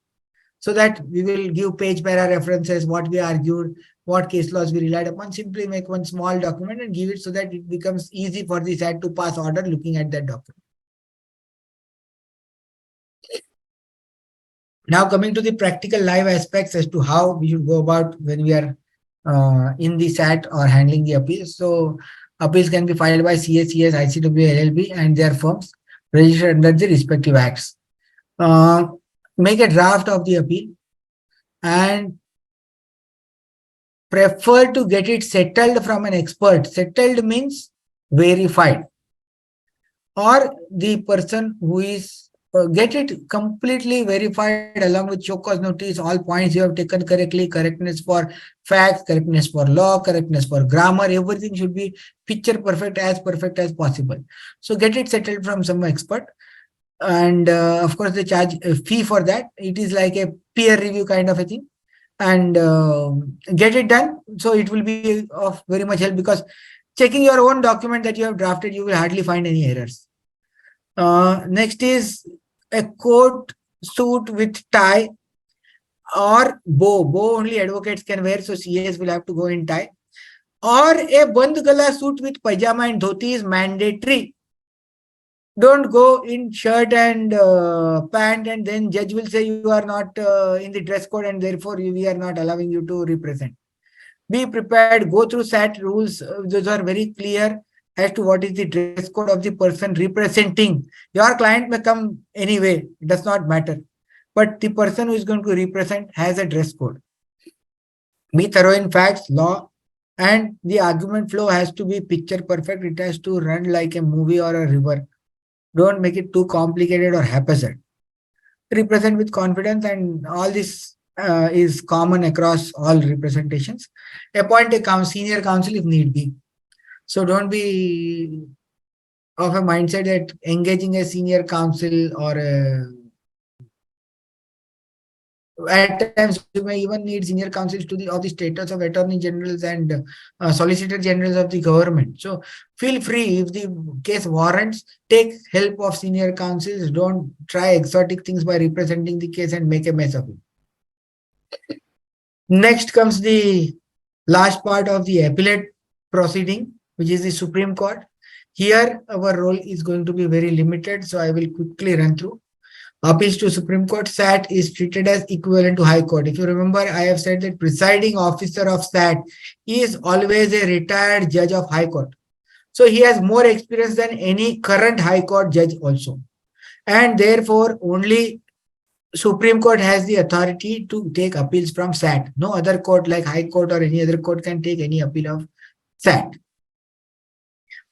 So that we will give page para references, what we argued, what case laws we relied upon. Simply make one small document and give it so that it becomes easy for the SAT to pass order looking at that document. Now coming to the practical live aspects as to how we should go about when we are in the SAT or handling the appeals. So appeals can be filed by CACS, ICW, LLB and their firms registered under the respective acts. Make a draft of the appeal and prefer to get it settled from an expert. Settled means verified. Or the person who is get it completely verified along with show cause notice, all points you have taken correctly, correctness for facts, correctness for law, correctness for grammar, everything should be picture perfect as possible. So get it settled from some expert. And of course, they charge a fee for that. It is like a peer review kind of a thing. And get it done. So it will be of very much help, because checking your own document that you have drafted, you will hardly find any errors. Next is a coat suit with tie or bow. Bow only advocates can wear, so CAs will have to go in tie. Or a band gala suit with pajama and dhoti is mandatory. Don't go in shirt and pant and then judge will say you are not in the dress code and therefore we are not allowing you to represent. Be prepared, go through SAT rules. Those are very clear as to what is the dress code of the person representing. Your client may come anyway, it does not matter. but the person who is going to represent has a dress code. Be thorough in facts, law, and the argument flow has to be picture perfect. It has to run like a movie or a river. Don't make it too complicated or haphazard. Represent with confidence, and all this is common across all representations. Appoint a senior counsel if need be. So don't be of a mindset that engaging a senior counsel or at times you may even need senior counsels to the of the status of attorney generals and solicitor generals of the government. So feel free, if the case warrants, take help of senior counsels. Don't try exotic things by representing the case and make a mess of it. Next comes the last part of the appellate proceeding, which is the Supreme Court. Here our role is going to be very limited, so I will quickly run through. Appeals to Supreme Court, SAT is treated as equivalent to High Court. If you remember, I have said that presiding officer of SAT is always a retired judge of High Court. So he has more experience than any current High Court judge also. And therefore, only Supreme Court has the authority to take appeals from SAT. No other court like High Court or any other court can take any appeal of SAT.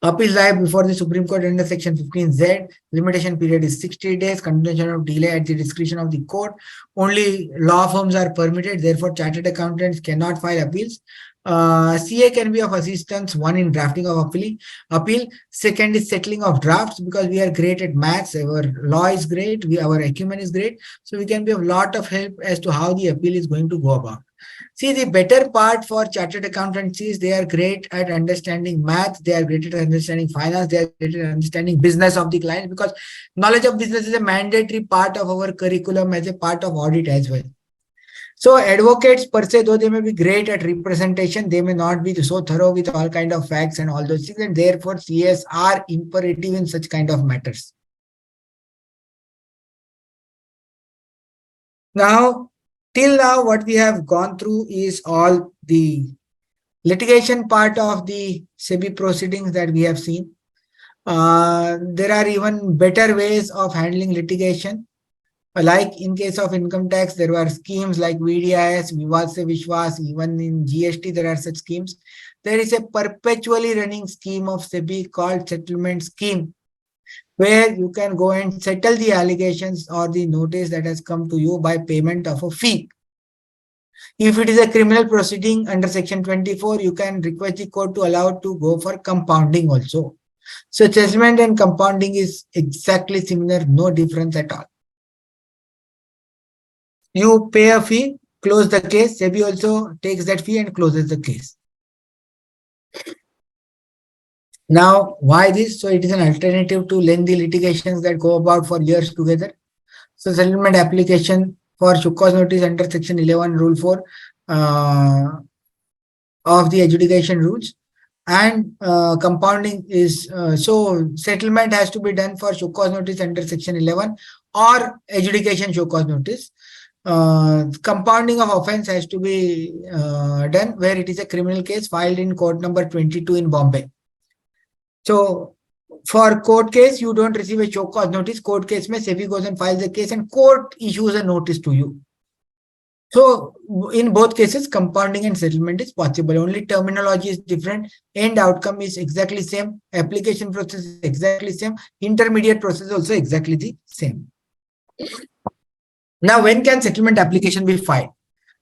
Appeals lie before the Supreme Court under Section 15Z. Limitation period is 60 days. Continuation of delay at the discretion of the court. Only law firms are permitted. Therefore, chartered accountants cannot file appeals. CA can be of assistance. One, in drafting of appeal. Second is settling of drafts, because we are great at maths. Our law is great. Our acumen is great. So we can be of lot of help as to how the appeal is going to go about. See, the better part for chartered accountants is they are great at understanding math, they are great at understanding finance, they are great at understanding business of the client, because knowledge of business is a mandatory part of our curriculum as a part of audit as well. So advocates per se, though they may be great at representation, they may not be so thorough with all kind of facts and all those things, and therefore CS are imperative in such kind of matters. Now, till now, what we have gone through is all the litigation part of the SEBI proceedings that we have seen. There are even better ways of handling litigation. Like in case of income tax, there were schemes like VDIS, Vivad Se Vishwas, even in GST, there are such schemes. There is a perpetually running scheme of SEBI called settlement scheme, where you can go and settle the allegations or the notice that has come to you by payment of a fee. If it is a criminal proceeding under Section 24, you can request the court to allow to go for compounding also. So settlement and compounding is exactly similar, no difference at all. You pay a fee, close the case. SEBI also takes that fee and closes the case. Now, why this? So it is an alternative to lengthy litigations that go about for years together. So settlement application for show cause notice under Section 11 Rule 4 of the adjudication rules, and compounding is so settlement has to be done for show cause notice under Section 11 or adjudication show cause notice. Compounding of offense has to be done where it is a criminal case filed in court number 22 in Bombay. So for court case, you don't receive a show cause notice. Court case mein SEBI goes and files the case and court issues a notice to you. So in both cases, compounding and settlement is possible. Only terminology is different. End outcome is exactly same. Application process is exactly same. Intermediate process is also exactly the same. Now, when can settlement application be filed?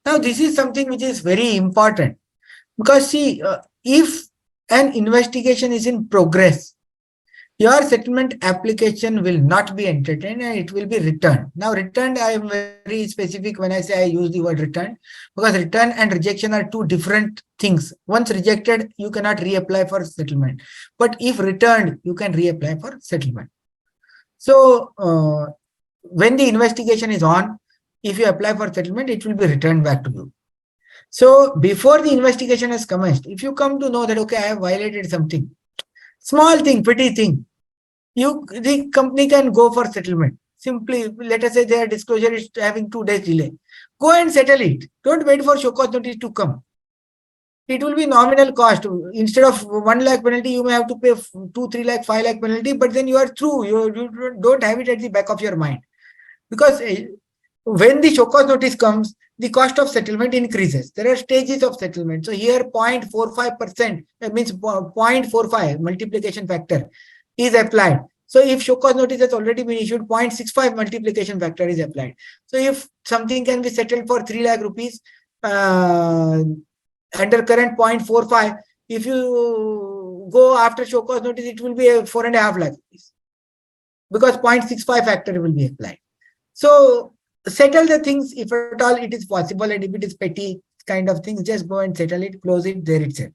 Now, this is something which is very important, because see, if an investigation is in progress, your settlement application will not be entertained and it will be returned. Now, returned, I am very specific when I say I use the word returned, because return and rejection are two different things. Once rejected, you cannot reapply for settlement. But if returned, you can reapply for settlement. So, when the investigation is on, if you apply for settlement, it will be returned back to you. So before the investigation has commenced, if you come to know that, okay, I have violated something, small thing, petty thing, the company can go for settlement. Simply, let us say their disclosure is having 2 days delay. Go and settle it. Don't wait for show cause notice to come. It will be nominal cost. Instead of 1 lakh penalty, you may have to pay 2, 3 lakh, 5 lakh penalty, but then you are through. You don't have it at the back of your mind. Because when the show cause notice comes, the cost of settlement increases. There are stages of settlement. So here 0.45%, that means 0.45 multiplication factor is applied. So if show cause notice has already been issued, 0.65 multiplication factor is applied. So if something can be settled for 3 lakh rupees uh, under current 0.45, if you go after show cause notice, it will be a 4.5 lakh rupees because 0.65 factor will be applied. So settle the things if at all it is possible, and if it is petty kind of things, just go and settle it, close it there itself.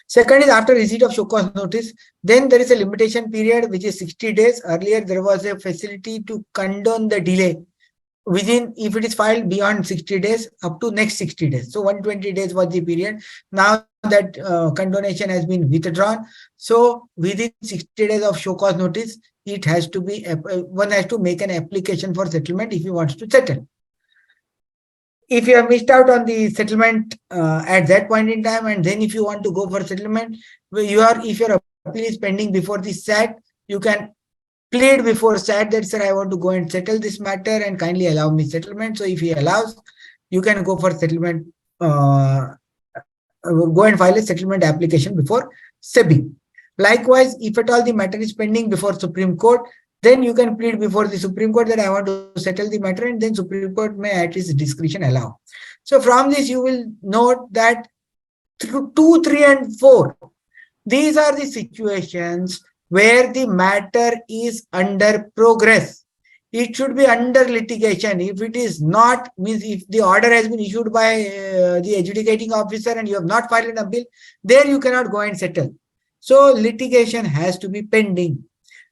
Second is after receipt of show cause notice, then there is a limitation period which is 60 days. Earlier there was a facility to condone the delay within, if it is filed beyond 60 days, up to next 60 days. So 120 days was the period. Now that condonation has been withdrawn, so within 60 days of show cause notice, it has to be one has to make an application for settlement if he wants to settle. If you have missed out on the settlement at that point in time, and then if you want to go for settlement, if your appeal is pending before the SAT, you can plead before SAT that, sir, I want to go and settle this matter and kindly allow me settlement. So if he allows, you can go for settlement, go and file a settlement application before SEBI. Likewise, if at all the matter is pending before Supreme Court, then you can plead before the Supreme Court that I want to settle the matter, and then Supreme Court may at its discretion allow. So from this, you will note that 2, 3, and 4, these are the situations where the matter is under progress. It should be under litigation. If it is not, means if the order has been issued by the adjudicating officer and you have not filed an appeal, there you cannot go and settle. So litigation has to be pending,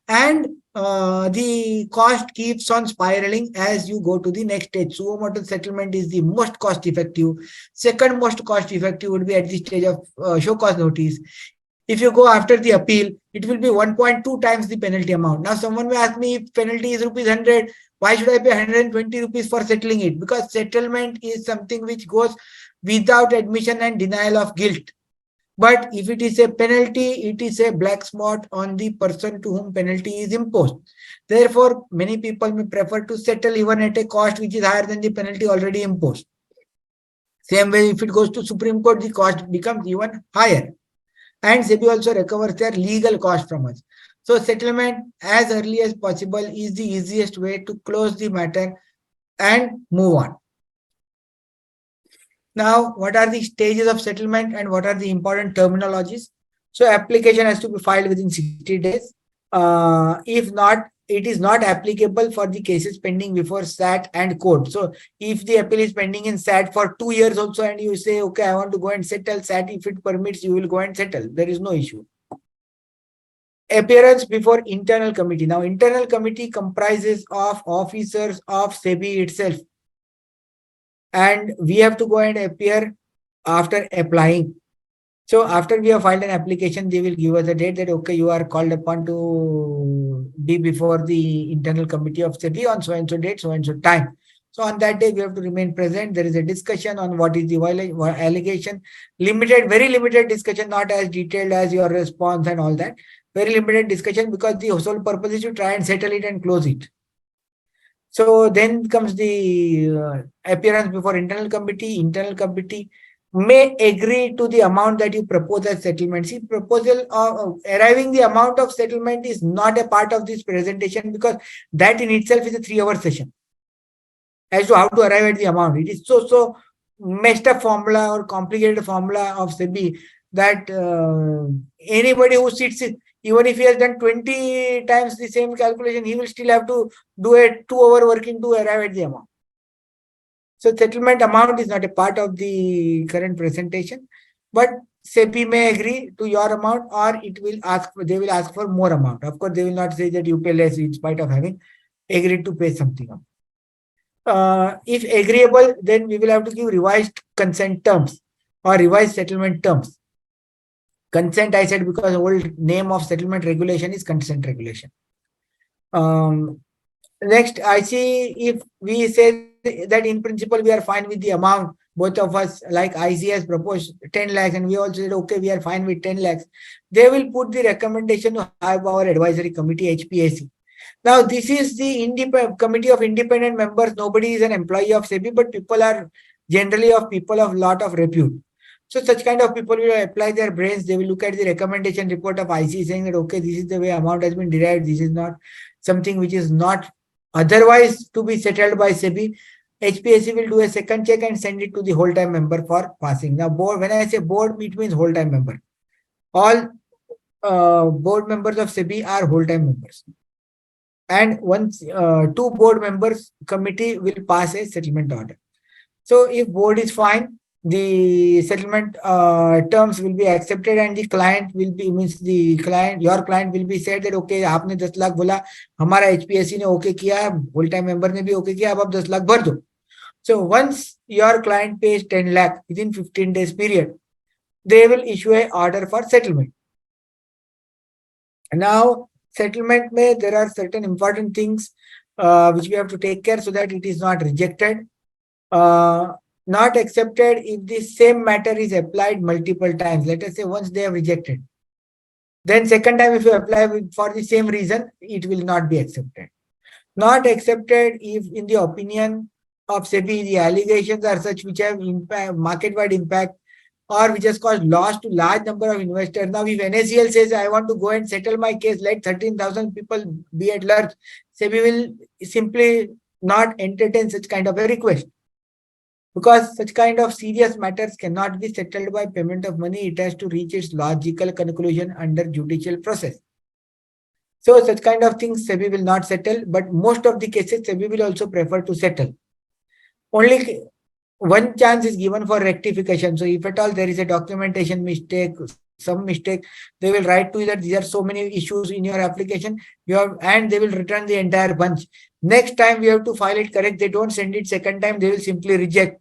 and the cost keeps on spiraling as you go to the next stage. Suo motu settlement is the most cost effective. Second most cost effective would be at the stage of show cause notice. If you go after the appeal, it will be 1.2 times the penalty amount. Now, someone may ask me, if penalty is rupees 100, why should I pay 120 rupees for settling it? Because settlement is something which goes without admission and denial of guilt. But if it is a penalty, it is a black spot on the person to whom penalty is imposed. Therefore, many people may prefer to settle even at a cost which is higher than the penalty already imposed. Same way, if it goes to Supreme Court, the cost becomes even higher. And SEBI also recovers their legal cost from us. So settlement as early as possible is the easiest way to close the matter and move on. Now, what are the stages of settlement and what are the important terminologies? So application has to be filed within 60 days. If not, it is not applicable for the cases pending before SAT and court. So if the appeal is pending in SAT for 2 years also, and you say, okay, I want to go and settle, SAT, if it permits, you will go and settle. There is no issue. Appearance before internal committee. Now, internal committee comprises of officers of SEBI itself, and we have to go and appear after applying. So after we have filed an application, they will give us a date that, okay, you are called upon to be before the internal committee of SEBI on so and so date, so and so time. So on that day, we have to remain present. There is a discussion on what is the allegation. Limited, very limited discussion, not as detailed as your response and all that. Very limited discussion, because the sole purpose is to try and settle it and close it. So then comes the appearance before internal committee. Internal committee may agree to the amount that you propose as settlement. See, proposal of arriving the amount of settlement is not a part of this presentation, because that in itself is a 3-hour session as to how to arrive at the amount. It is so messed up formula or complicated formula of SEBI that anybody who sits in, even if he has done 20 times the same calculation, he will still have to do a 2-hour working to arrive at the amount. So settlement amount is not a part of the current presentation, but SEBI may agree to your amount, or they will ask for more amount. Of course, they will not say that you pay less in spite of having agreed to pay something. If agreeable, then we will have to give revised consent terms or revised settlement terms. Consent, I said, because the old name of settlement regulation is consent regulation. Next, I see if we say that in principle we are fine with the amount, both of us, like IC has proposed 10 lakhs, and we also said, okay, we are fine with 10 lakhs. They will put the recommendation to High Power Advisory Committee, HPAC. Now, this is the committee of independent members. Nobody is an employee of SEBI, but people are generally of people of lot of repute. So such kind of people will apply their brains. They will look at the recommendation report of IC saying that, okay, this is the way amount has been derived. This is not something which is not otherwise to be settled by SEBI. HPSC will do a second check and send it to the whole time member for passing. Now, board, when I say board, it means whole time member. All board members of SEBI are whole time members. And once two board members committee will pass a settlement order. So if board is fine, the settlement terms will be accepted and the client will be, means the client, your client will be said that okay, आपने 10 लाख बोला, हमारा HPSC ने okay किया, whole time member ने भी okay किया, अब आप 10 लाख भर दो. So once your client pays 10 lakh within 15 days period, they will issue a order for settlement. Now, settlement may, there are certain important things which we have to take care so that it is not rejected. Not accepted if the same matter is applied multiple times. Let us say once they have rejected. Then second time if you apply for the same reason, it will not be accepted. Not accepted if in the opinion of SEBI, the allegations are such which have market-wide impact or which has caused loss to large number of investors. Now, if NACL says, I want to go and settle my case, let 13,000 people be at large, SEBI will simply not entertain such kind of a request. Because such kind of serious matters cannot be settled by payment of money. It has to reach its logical conclusion under judicial process. So such kind of things SEBI will not settle, but most of the cases SEBI will also prefer to settle. Only one chance is given for rectification. So if at all there is a documentation mistake, some mistake, they will write to you that there are so many issues in your application, and they will return the entire bunch. Next time we have to file it correct. They don't send it second time, they will simply reject.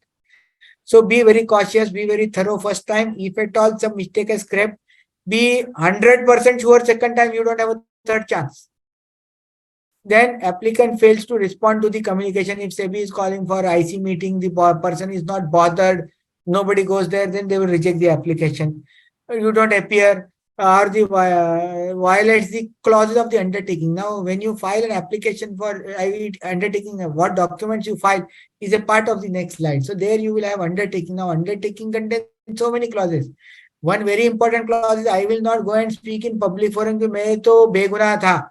So be very cautious, be very thorough first time. If at all some mistake is crept, be 100% sure second time you don't have a third chance. Then applicant fails to respond to the communication. If SEBI is calling for IC meeting, the person is not bothered, nobody goes there, then they will reject the application. You don't appear or the violates the clauses of the undertaking. Now, when you file an application for undertaking, what documents you file is a part of the next slide. So there you will have undertaking. Now, undertaking contains so many clauses. One very important clause is I will not go and speak in public forum कि मैं तो बेगुनाह था.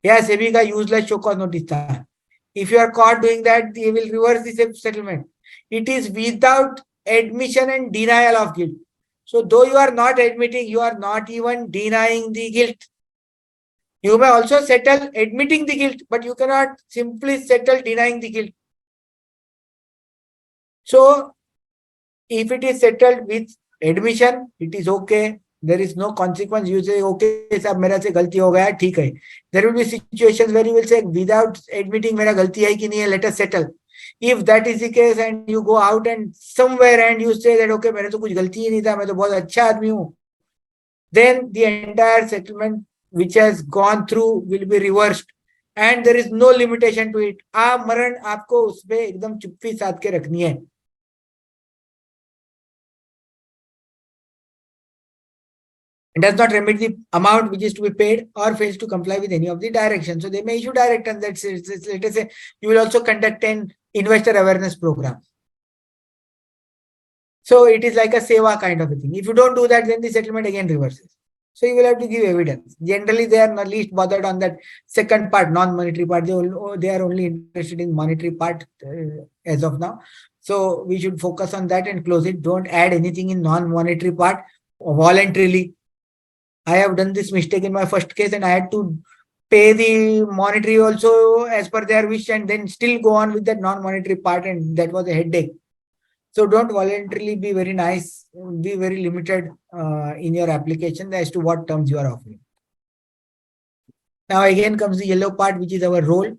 Yeah, SEBI का useless show cause notice था. If you are caught doing that, they will reverse the settlement. It is without admission and denial of guilt. So though you are not admitting, you are not even denying the guilt. You may also settle admitting the guilt, but you cannot simply settle denying the guilt. So if it is settled with admission, it is okay. There is no consequence. You say, okay, sab mera se galti ho gaya, theek hai. There will be situations where you will say, without admitting mera galti hai ki nahi hai, let us settle. If that is the case and you go out and somewhere and you say that, okay, मेरे तो कुछ गलती ही नहीं था, मैं तो बहुत अच्छा आदमी हूँ, then the entire settlement which has gone through will be reversed and there is no limitation to it. आप मरण आपको उसपे एकदम चुप्पी साध के रखनी है. It does not remit the amount which is to be paid or fails to comply with any of the directions. So they may issue directions that says, let us say, you will also conduct an investor awareness program. So it is like a seva kind of a thing. If you don't do that, then the settlement again reverses. So you will have to give evidence. Generally, they are not least bothered on that second part, non-monetary part. They are only interested in monetary part as of now. So we should focus on that and close it. Don't add anything in non-monetary part voluntarily. I have done this mistake in my first case and I had to pay the monetary also as per their wish and then still go on with that non-monetary part, and that was a headache. So don't voluntarily be very nice, be very limited in your application as to what terms you are offering. Now again comes the yellow part, which is our role.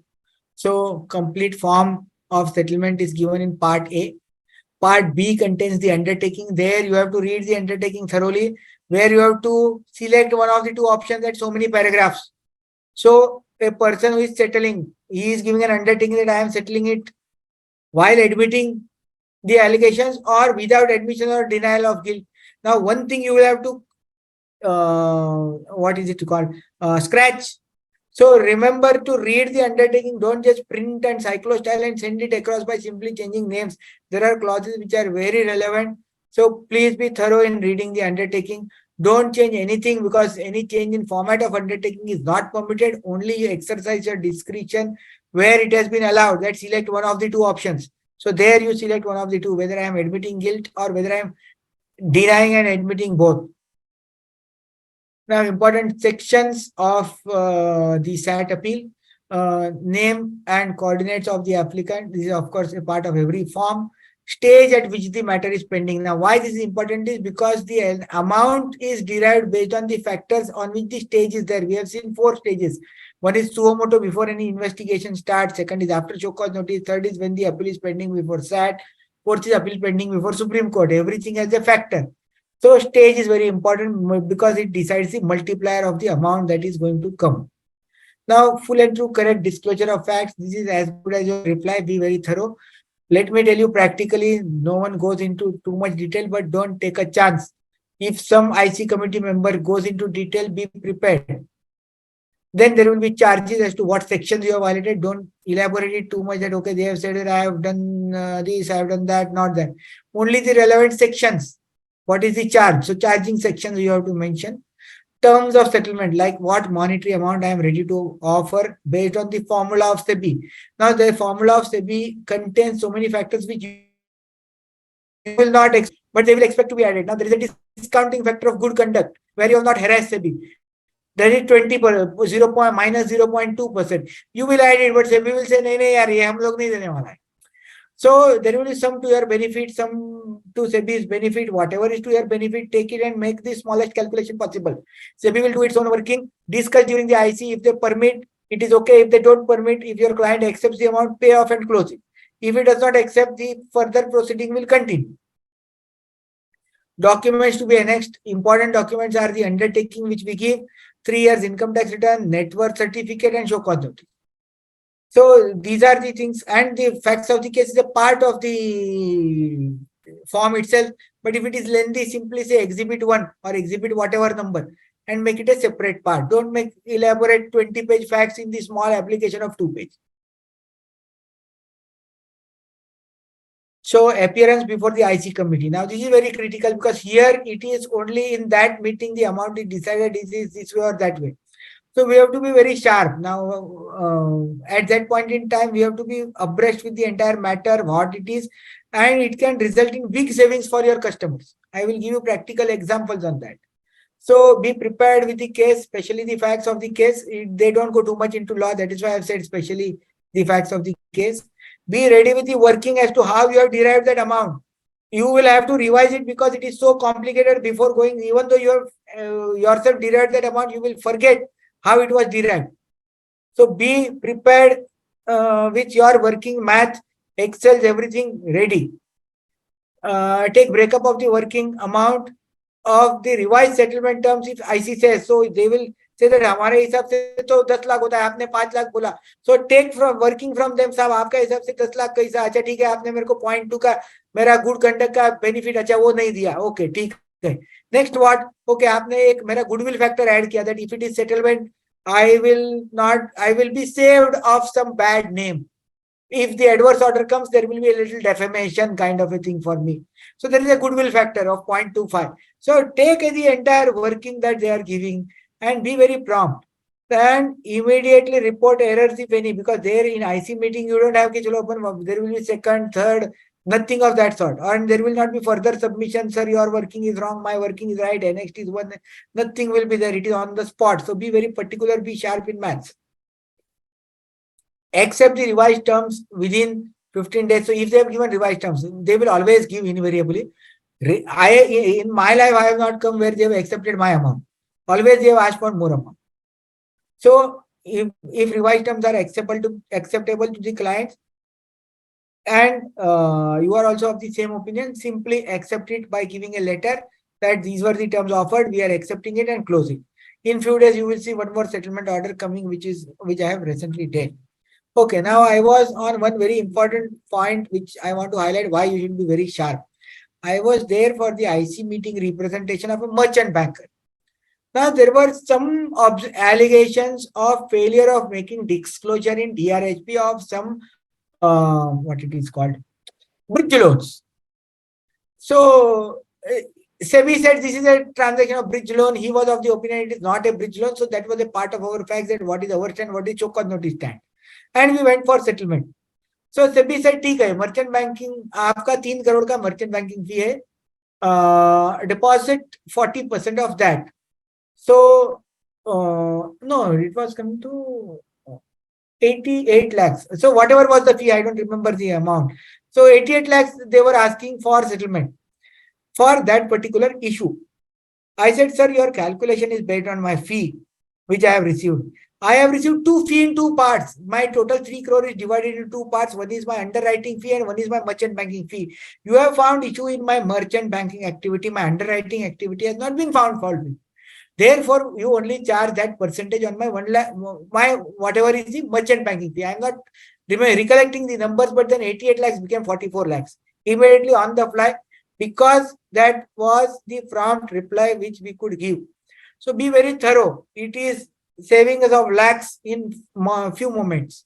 So complete form of settlement is given in part A. Part B contains the undertaking. There you have to read the undertaking thoroughly, where you have to select one of the two options at so many paragraphs. So a person who is settling, he is giving an undertaking that I am settling it while admitting the allegations or without admission or denial of guilt. Now, one thing you will have to, what is it called? Scratch. So remember to read the undertaking. Don't just print and cyclostyle and send it across by simply changing names. There are clauses which are very relevant. So please be thorough in reading the undertaking. Don't change anything, because any change in format of undertaking is not permitted. Only you exercise your discretion where it has been allowed. That select one of the two options. So there you select one of the two, whether I am admitting guilt or whether I am denying and admitting both. Now, important sections of the SAT appeal: name and coordinates of the applicant. This is, of course, a part of every form. Stage at which the matter is pending. Now, why this is important is because the amount is derived based on the factors on which the stage is there. We have seen 4 stages. One is suo motu, before any investigation starts. Second is after show cause notice. Third is when the appeal is pending before SAT. Fourth is appeal pending before Supreme Court. Everything has a factor. So stage is very important because it decides the multiplier of the amount that is going to come. Now, full and true correct disclosure of facts. This is as good as your reply. Be very thorough. Let me tell you practically, no one goes into too much detail, but don't take a chance. If some IC committee member goes into detail, be prepared. Then there will be charges as to what sections you have violated. Don't elaborate it too much that, okay, they have said that I have done this, I have done that, not that. Only the relevant sections. What is the charge? So charging sections you have to mention. Terms of settlement, like what monetary amount I am ready to offer based on the formula of SEBI. Now, the formula of SEBI contains so many factors which you will not expect, but they will expect to be added. Now, there is a discounting factor of good conduct where you have not harassed SEBI. There is 20%, 0. minus 0.2%. You will add it, but SEBI will say, nahi, yaar, ye hum log nahi dene wala hai. So there will be some to your benefit, some to SEBI's benefit. Whatever is to your benefit, take it and make the smallest calculation possible. SEBI will do its own working. Discuss during the IC. If they permit, it is okay. If they don't permit, if your client accepts the amount, pay off and close it. If it does not accept, the further proceeding will continue. Documents to be annexed. Important documents are the undertaking which we give, 3 years income tax return, net worth certificate, and show cause notice. So these are the things, and the facts of the case is a part of the form itself. But if it is lengthy, simply say exhibit 1 or exhibit whatever number and make it a separate part. Don't make elaborate 20-page facts in the small application of 2 pages. So appearance before the IC committee. Now this is very critical because here it is only in that meeting the amount is decided is this way or that way. So we have to be very sharp. Now, at that point in time, we have to be abreast with the entire matter, what it is, and it can result in big savings for your customers. I will give you practical examples on that. So be prepared with the case, especially the facts of the case. They don't go too much into law. That is why I've said especially the facts of the case. Be ready with the working as to how you have derived that amount. You will have to revise it because it is so complicated before going. Even though you have yourself derived that amount, you will forget how it was derived. So be prepared with your working math, Excel, everything ready. Take breakup of the working amount of the revised settlement terms if IC says. So they will say that हमारे हिसाब से तो 10 लाख होता है, आपने 5 लाख बोला. So take from working from them, साहब आपका हिसाब से 10 लाख कैसा, अच्छा ठीक है, आपने मेरे को 0.2 का मेरा गुड कंडक्ट का बेनिफिट अच्छा वो नहीं दिया, ओके ठीक है. नेक्स्ट व्हाट, ओके आपने एक मेरा गुडविल फैक्टर ऐड किया that if it is settlement I will be saved of some bad name. If the adverse order comes, there will be a little defamation kind of a thing for me. So there is a goodwill factor of 0.25. So take the entire working that they are giving and be very prompt. And immediately report errors if any, because there in IC meeting you don't have ki chalo open, there will be second, third, nothing of that sort. And there will not be further submission, sir, your working is wrong, my working is right, next is one, nothing will be there. It is on the spot. So be very particular, be sharp in maths. Accept the revised terms within 15 days. So if they have given revised terms, they will always give invariably. In my life, I have not come where they have accepted my amount. Always they have asked for more amount. So if revised terms are acceptable to the clients, and you are also of the same opinion, simply accept it by giving a letter that these were the terms offered, we are accepting it, and closing. In few days, you will see one more settlement order coming, which I have recently done. Okay, now I was on one very important point which I want to highlight why you should be very sharp. I was there for the IC meeting representation of a merchant banker. Now, there were some allegations of failure of making disclosure in DRHP of some, what it is called, bridge loans. So, SEBI said this is a transaction of bridge loan. He was of the opinion it is not a bridge loan. So, that was a part of our facts that what is our stand, what is choke on notice stand. And we went for settlement. So, SEBI said, ठीक है, merchant banking, आपका 3 crore का merchant banking fee है, deposit 40% of that. So, no, it was coming to 88 lakhs. So, whatever was the fee, I don't remember the amount. So, 88 lakhs they were asking for settlement for that particular issue. I said, sir, your calculation is based on my fee, which I have received. I have received 2 fee in 2 parts. My total 3 crore is divided into 2 parts. One is my underwriting fee and one is my merchant banking fee. You have found issue in my merchant banking activity. My underwriting activity has not been found fault with. Therefore, you only charge that percentage on my 1 lakh, my whatever is the merchant banking fee. I am not recollecting the numbers, but then 88 lakhs became 44 lakhs immediately on the fly, because that was the prompt reply which we could give. So be very thorough. It is saving us of lakhs in few moments.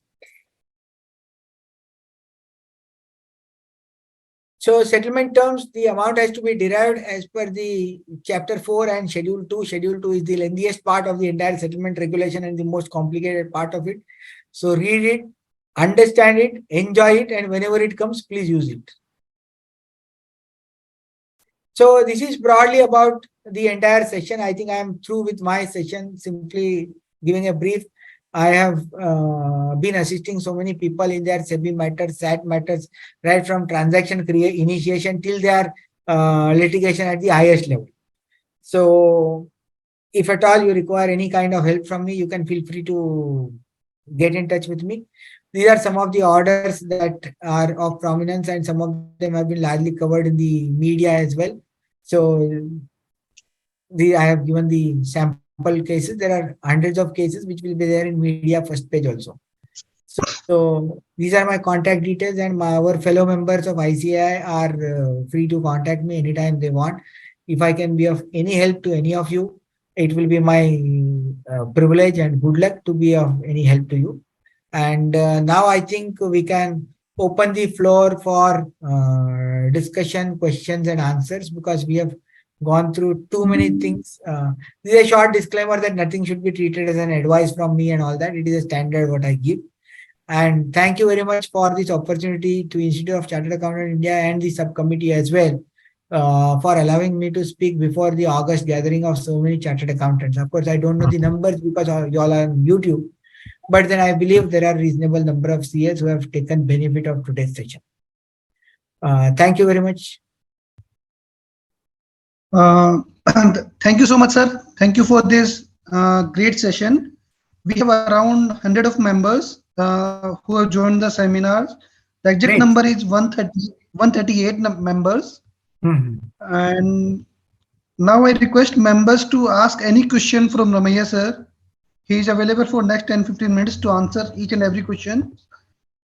So settlement terms, the amount has to be derived as per the chapter 4 and schedule 2. Schedule 2 is the lengthiest part of the entire settlement regulation and the most complicated part of it. So read it, understand it, enjoy it, and whenever it comes, please use it. So this is broadly about the entire session. I think I am through with my session, simply giving a brief. I have been assisting so many people in their SEBI matters, SAT matters, right from transaction initiation till their litigation at the highest level. So if at all you require any kind of help from me, you can feel free to get in touch with me. These are some of the orders that are of prominence, and some of them have been largely covered in the media as well. So I have given the sample cases. There are hundreds of cases which will be there in media first page also. So these are my contact details, and our fellow members of ICI are free to contact me anytime they want. If I can be of any help to any of you, it will be my privilege and good luck to be of any help to you. And now I think we can open the floor for discussion, questions and answers, because we have gone through too many things. This is a short disclaimer that nothing should be treated as an advice from me and all that. It is a standard what I give. And thank you very much for this opportunity to Institute of Chartered Accountant India and the subcommittee as well, for allowing me to speak before the August gathering of so many chartered accountants. Of course, I don't know the numbers because you all are on YouTube, but then I believe there are reasonable number of CAs who have taken benefit of today's session. Thank you very much. And thank you so much, sir. Thank you for this great session. We have around 100 of members who have joined the seminars. The exact Great. number is 138 members. And now I request members to ask any question from Ramaiah sir. He is available for next 10-15 minutes to answer each and every question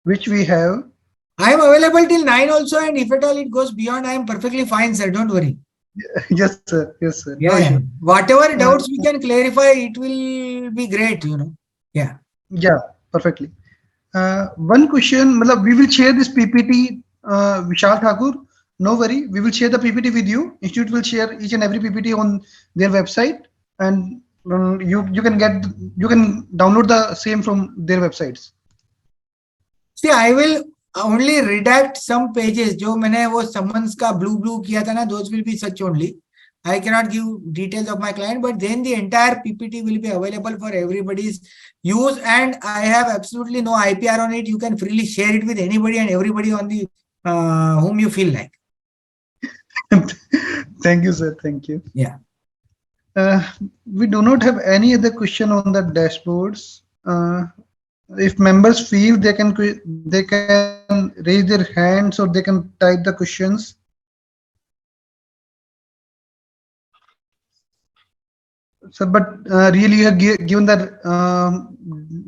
which we have. I am available till 9 also, and if at all it goes beyond, I am perfectly fine, sir. Don't worry. Yes, sir. Yes, sir. Yeah, yeah. Whatever doubts we can clarify, it will be great, you know. Yeah. Yeah, perfectly. One question, we will share this PPT, Vishal Thakur. No worry, we will share the PPT with you. Institute will share each and every PPT on their website, and you can download the same from their websites. See, I will only redact some pages. जो मैंने वो summons का blue किया था ना, those will be such only. I cannot give details of my client, but then the entire PPT will be available for everybody's use, and I have absolutely no IPR on it. You can freely share it with anybody and everybody on the whom you feel like. Thank you, sir. Thank you. Yeah. We do not have any other question on the dashboards. If members feel they can raise their hands or they can type the questions. So, but really, you have given that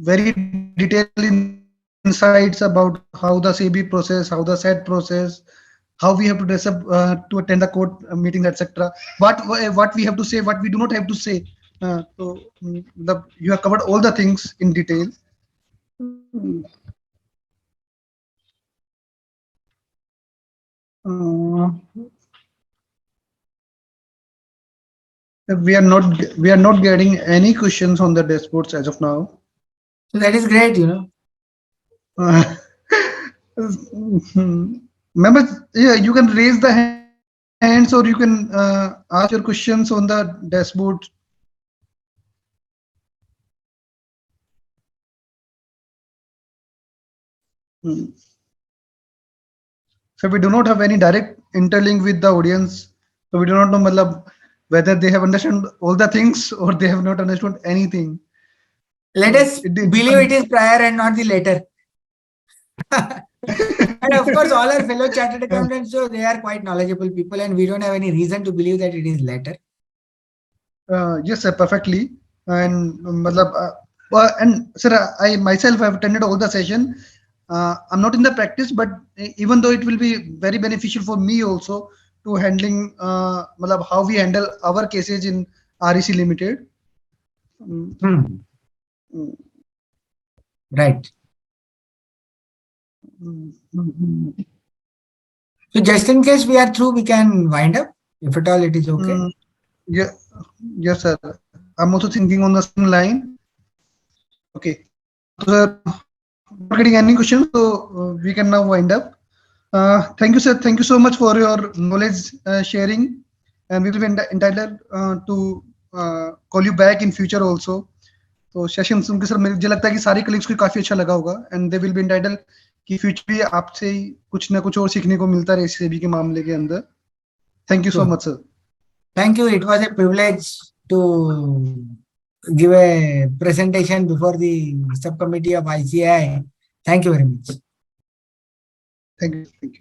very detailed insights about how the SEBI process, how the SAT process, how we have to dress up to attend the court meetings, etc. What we have to say, what we do not have to say. So you have covered all the things in detail. Uh, we are not getting any questions on the dashboards as of now. So that is great, you know. Uh, Members, yeah, you can raise the hands or you can ask your questions on the dashboard. Hmm. So we do not have any direct interlink with the audience. So we do not know matlab, whether they have understood all the things or they have not understood anything. Let So us believe it is prior and not the later. And of course, all our fellow chartered accountants, so they are quite knowledgeable people, and we don't have any reason to believe that it is later. Yes, sir, perfectly. And and sir, I myself have attended all the session. I'm not in the practice, but even though it will be very beneficial for me also to handling how we handle our cases in REC Limited. Mm, Hmm. mm, Right. mm. So just in case we are through, we can wind up. If at all it is okay. Yeah, yes, sir. I'm also thinking on the same line. Okay. So, sir, not getting any questions, so we can now wind up. Thank you, sir. Thank you so much for your knowledge sharing, and we will be entitled to call you back in future also. तो session सुन के sir मुझे लगता है कि सारी colleagues को काफी अच्छा लगा होगा and they will be entitle कि फ्यूचर भी आपसे ही कुछ ना कुछ और सीखने को मिलता रहे सेबी के मामले के अंदर thank you so Sure. Much sir Thank you. It was a privilege to give a presentation before the subcommittee of ICI. Thank you very much. Thank you